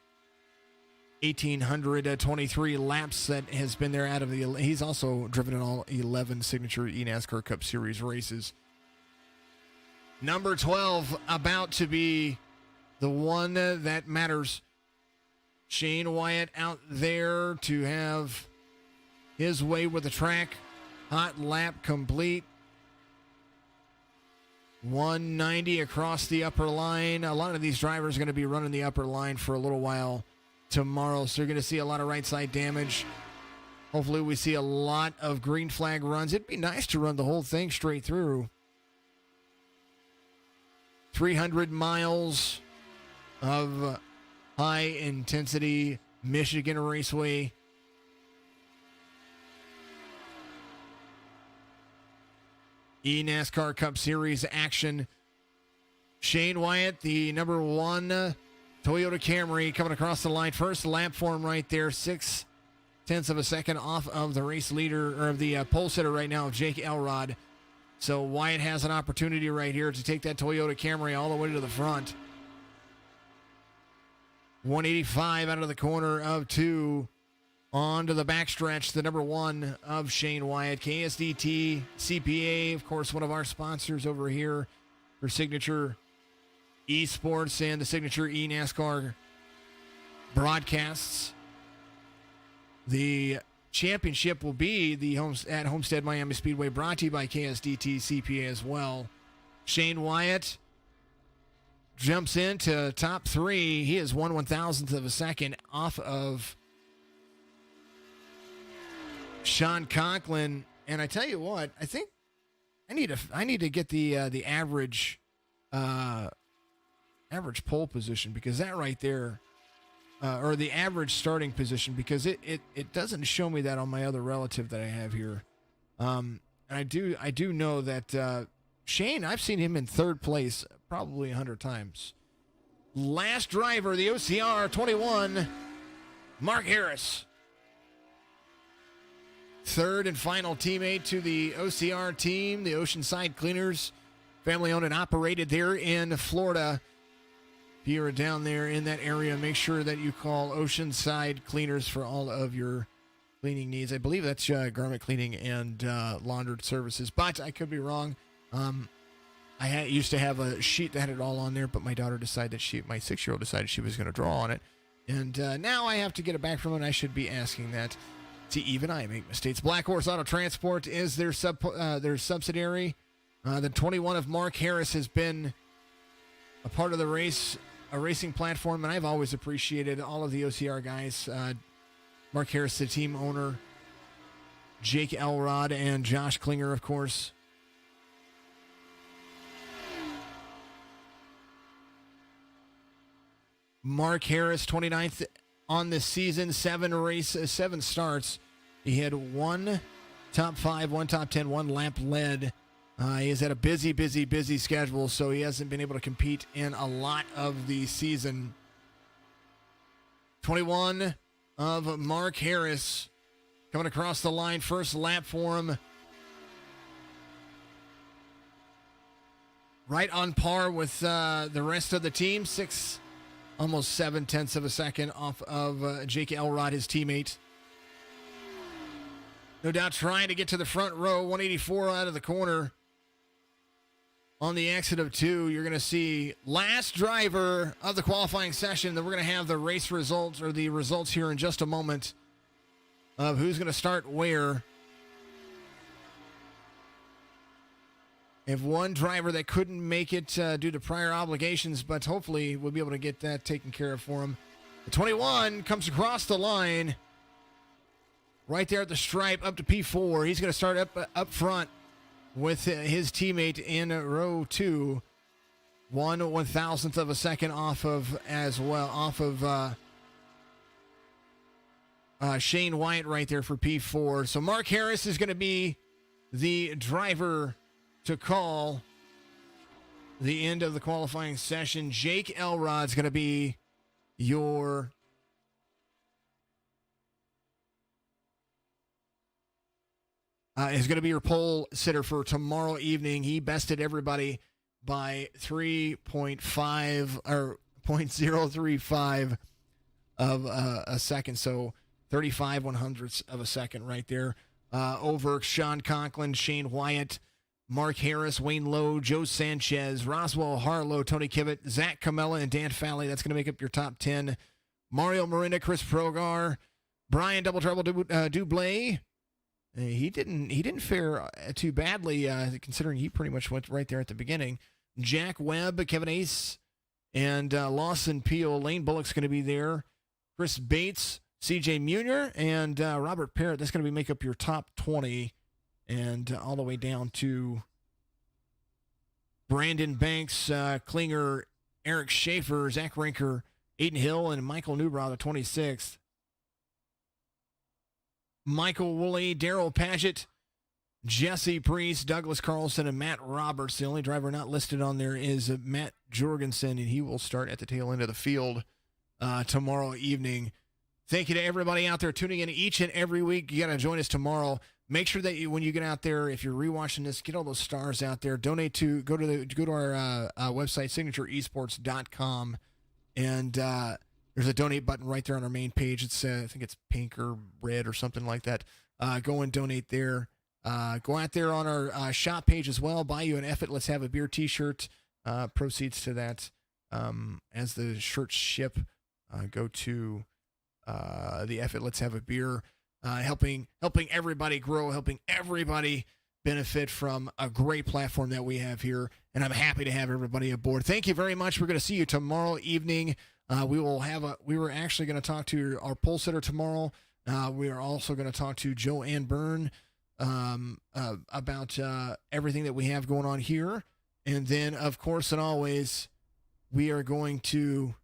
1,823 laps that has been there out of the... He's also driven in all 11 signature eNASCAR Cup Series races. Number 12, about to be the one that matters. Shane Wyatt out there to have his way with the track. Hot lap complete. 190 across the upper line. A lot of these drivers are going to be running the upper line for a little while tomorrow, so you're going to see a lot of right side damage. Hopefully we see a lot of green flag runs. It'd be nice to run the whole thing straight through. 300 miles of high-intensity Michigan Raceway. eNASCAR Cup Series action. Shane Wyatt, the number one Toyota Camry, coming across the line. First lap for him right there. 0.6 of a second off of the race leader, or of the pole sitter right now, Jake Elrod. So Wyatt has an opportunity right here to take that Toyota Camry all the way to the front. 185 out of the corner of 2 onto the backstretch. The number one of Shane Wyatt, KSDT CPA, of course, one of our sponsors over here for Signature Esports and the Signature eNASCAR broadcasts. The championship will be at Homestead Miami Speedway, brought to you by KSDT CPA as well. Shane Wyatt jumps into top 3. He is 1/1000th of a second off of Sean Conklin. And I tell you what, I think I need to get the average pole position, because that right there, or the average starting position, because it doesn't show me that on my other relative that I have here. And I do know that Shane, I've seen him in third place probably 100 times. Last driver, the OCR 21, Mark Harris. Third and final teammate to the OCR team, the Oceanside Cleaners, family owned and operated there in Florida. If you're down there in that area, make sure that you call Oceanside Cleaners for all of your cleaning needs. I believe that's garment cleaning and laundered services, but I could be wrong. I used to have a sheet that had it all on there, but my daughter decided that my 6-year-old decided she was going to draw on it. And now I have to get it back from her, and I should be asking that. See, even I make mistakes. Black Horse Auto Transport is their subsidiary. The 21 of Mark Harris has been a part of the race, a racing platform, and I've always appreciated all of the OCR guys. Mark Harris, the team owner, Jake Elrod, and Josh Klinger, of course. Mark Harris, 29th on this season, 7 starts. He had 1 top 5, 1 top 10, 1 lap led. He has had a busy schedule, so he hasn't been able to compete in a lot of the season. 21 of Mark Harris coming across the line, first lap for him. Right on par with the rest of the team, 6, almost 0.7 of a second off of Jake Elrod, his teammate. No doubt trying to get to the front row, 184 out of the corner. On the exit of 2, you're going to see last driver of the qualifying session. Then we're going to have the race results, or the results here in just a moment, of who's going to start where. If one driver that couldn't make it due to prior obligations, but hopefully we'll be able to get that taken care of for him. The 21 comes across the line right there at the stripe up to P4. He's going to start up front with his teammate in row 2. 1/1000th of a second off of Shane Wyatt right there for P4. So Mark Harris is going to be the driver to call the end of the qualifying session. Jake Elrod's going to be your pole sitter for tomorrow evening. He bested everybody by 3.5 or 0.035 of a second. So 35/100ths of a second right there. Over Sean Conklin, Shane Wyatt, Mark Harris, Wayne Lowe, Joe Sanchez, Roswell Harlow, Tony Kibbett, Zach Camella, and Dan Falley. That's going to make up your top 10. Mario Miranda, Chris Progar, Brian Double Trouble Dublay. He didn't fare too badly, considering he pretty much went right there at the beginning. Jack Webb, Kevin Ace, and Lawson Peel. Lane Bullock's going to be there. Chris Bates, C.J. Munier, and Robert Parrott. That's going to make up your top 20, and all the way down to Brandon Banks, Klinger, Eric Schaefer, Zach Rinker, Aidan Hill, and Michael Newbrow, the 26th. Michael Wooley, Daryl Paget, Jesse Priest, Douglas Carlson, and Matt Roberts. The only driver not listed on there is Matt Jorgensen, and he will start at the tail end of the field tomorrow evening. Thank you to everybody out there tuning in each and every week. You got to join us tomorrow. Make sure that when you get out there, if you're rewatching this, get all those stars out there. Go to our website, signatureesports.com, and there's a donate button right there on our main page. It's I think it's pink or red or something like that. Go and donate there. Go out there on our shop page as well. Buy you an F It Let's Have a Beer t-shirt. Proceeds to that as the shirts ship go to the F It Let's Have a Beer. Helping everybody grow, helping everybody benefit from a great platform that we have here, and I'm happy to have everybody aboard. Thank you very much. We're going to see you tomorrow evening. We were actually going to talk to our pole sitter tomorrow. We are also going to talk to Joanne Byrne about everything that we have going on here, and then of course and always we are going to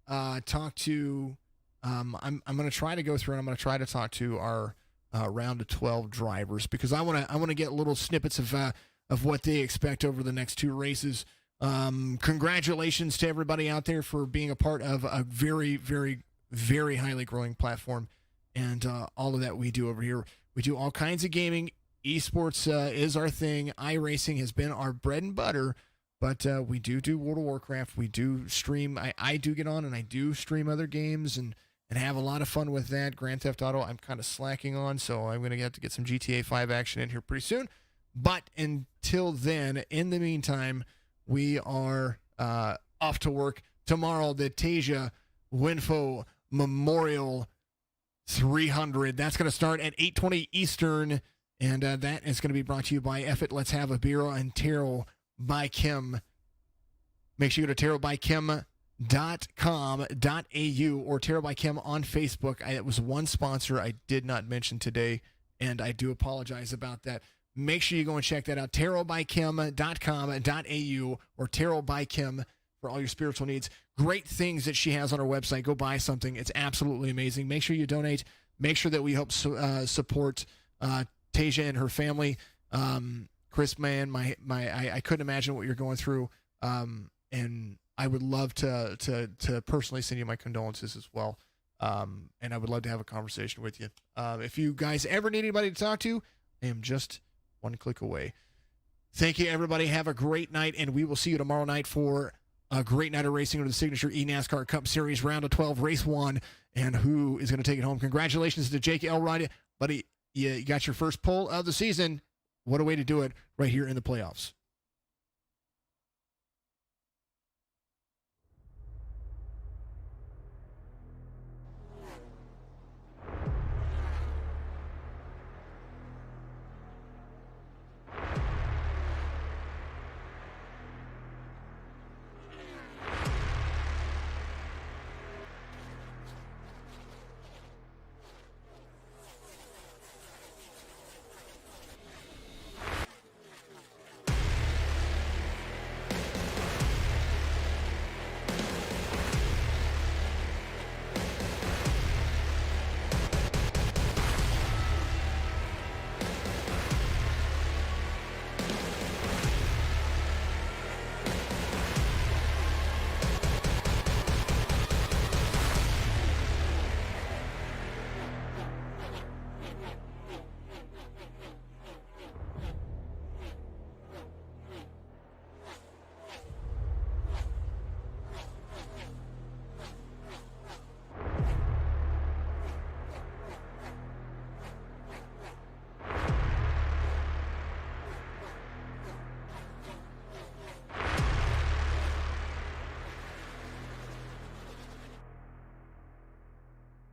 talk to. I'm going to try to go through and I'm going to try to talk to our round of 12 drivers, because I want to get little snippets of what they expect over the next two races. Congratulations to everybody out there for being a part of a very, very, very highly growing platform, and all of that we do over here. We do all kinds of gaming. Esports is our thing. iRacing has been our bread and butter. But we do World of Warcraft. We do stream. I do get on and I do stream other games and have a lot of fun with that. Grand Theft Auto, I'm kind of slacking on, so I'm going to have to get some GTA 5 action in here pretty soon. But until then, in the meantime, we are off to work. Tomorrow, the Tasja Winfough Memorial 300. That's going to start at 8:20 Eastern, and that is going to be brought to you by F It Let's Have a Beer and Tarot by Kim. Make sure you go to tarotbykim.com.au or Tarot by Kim on Facebook. It was one sponsor I did not mention today, and I do apologize about that. Make sure you go and check that out. tarotbykim.com.au or Tarot by Kim for all your spiritual needs. Great things that she has on her website. Go buy something. It's absolutely amazing. Make sure you donate. Make sure that we help support Tasja and her family. Chris, man, I couldn't imagine what you're going through, and I would love to personally send you my condolences as well, and I would love to have a conversation with you. If you guys ever need anybody to talk to, I am just one click away. Thank you, everybody. Have a great night, and we will see you tomorrow night for a great night of racing under the Signature eNASCAR Cup Series Round of 12, Race 1, and who is going to take it home. Congratulations to Jake Elrod, buddy. You got your first pole of the season. What a way to do it right here in the playoffs.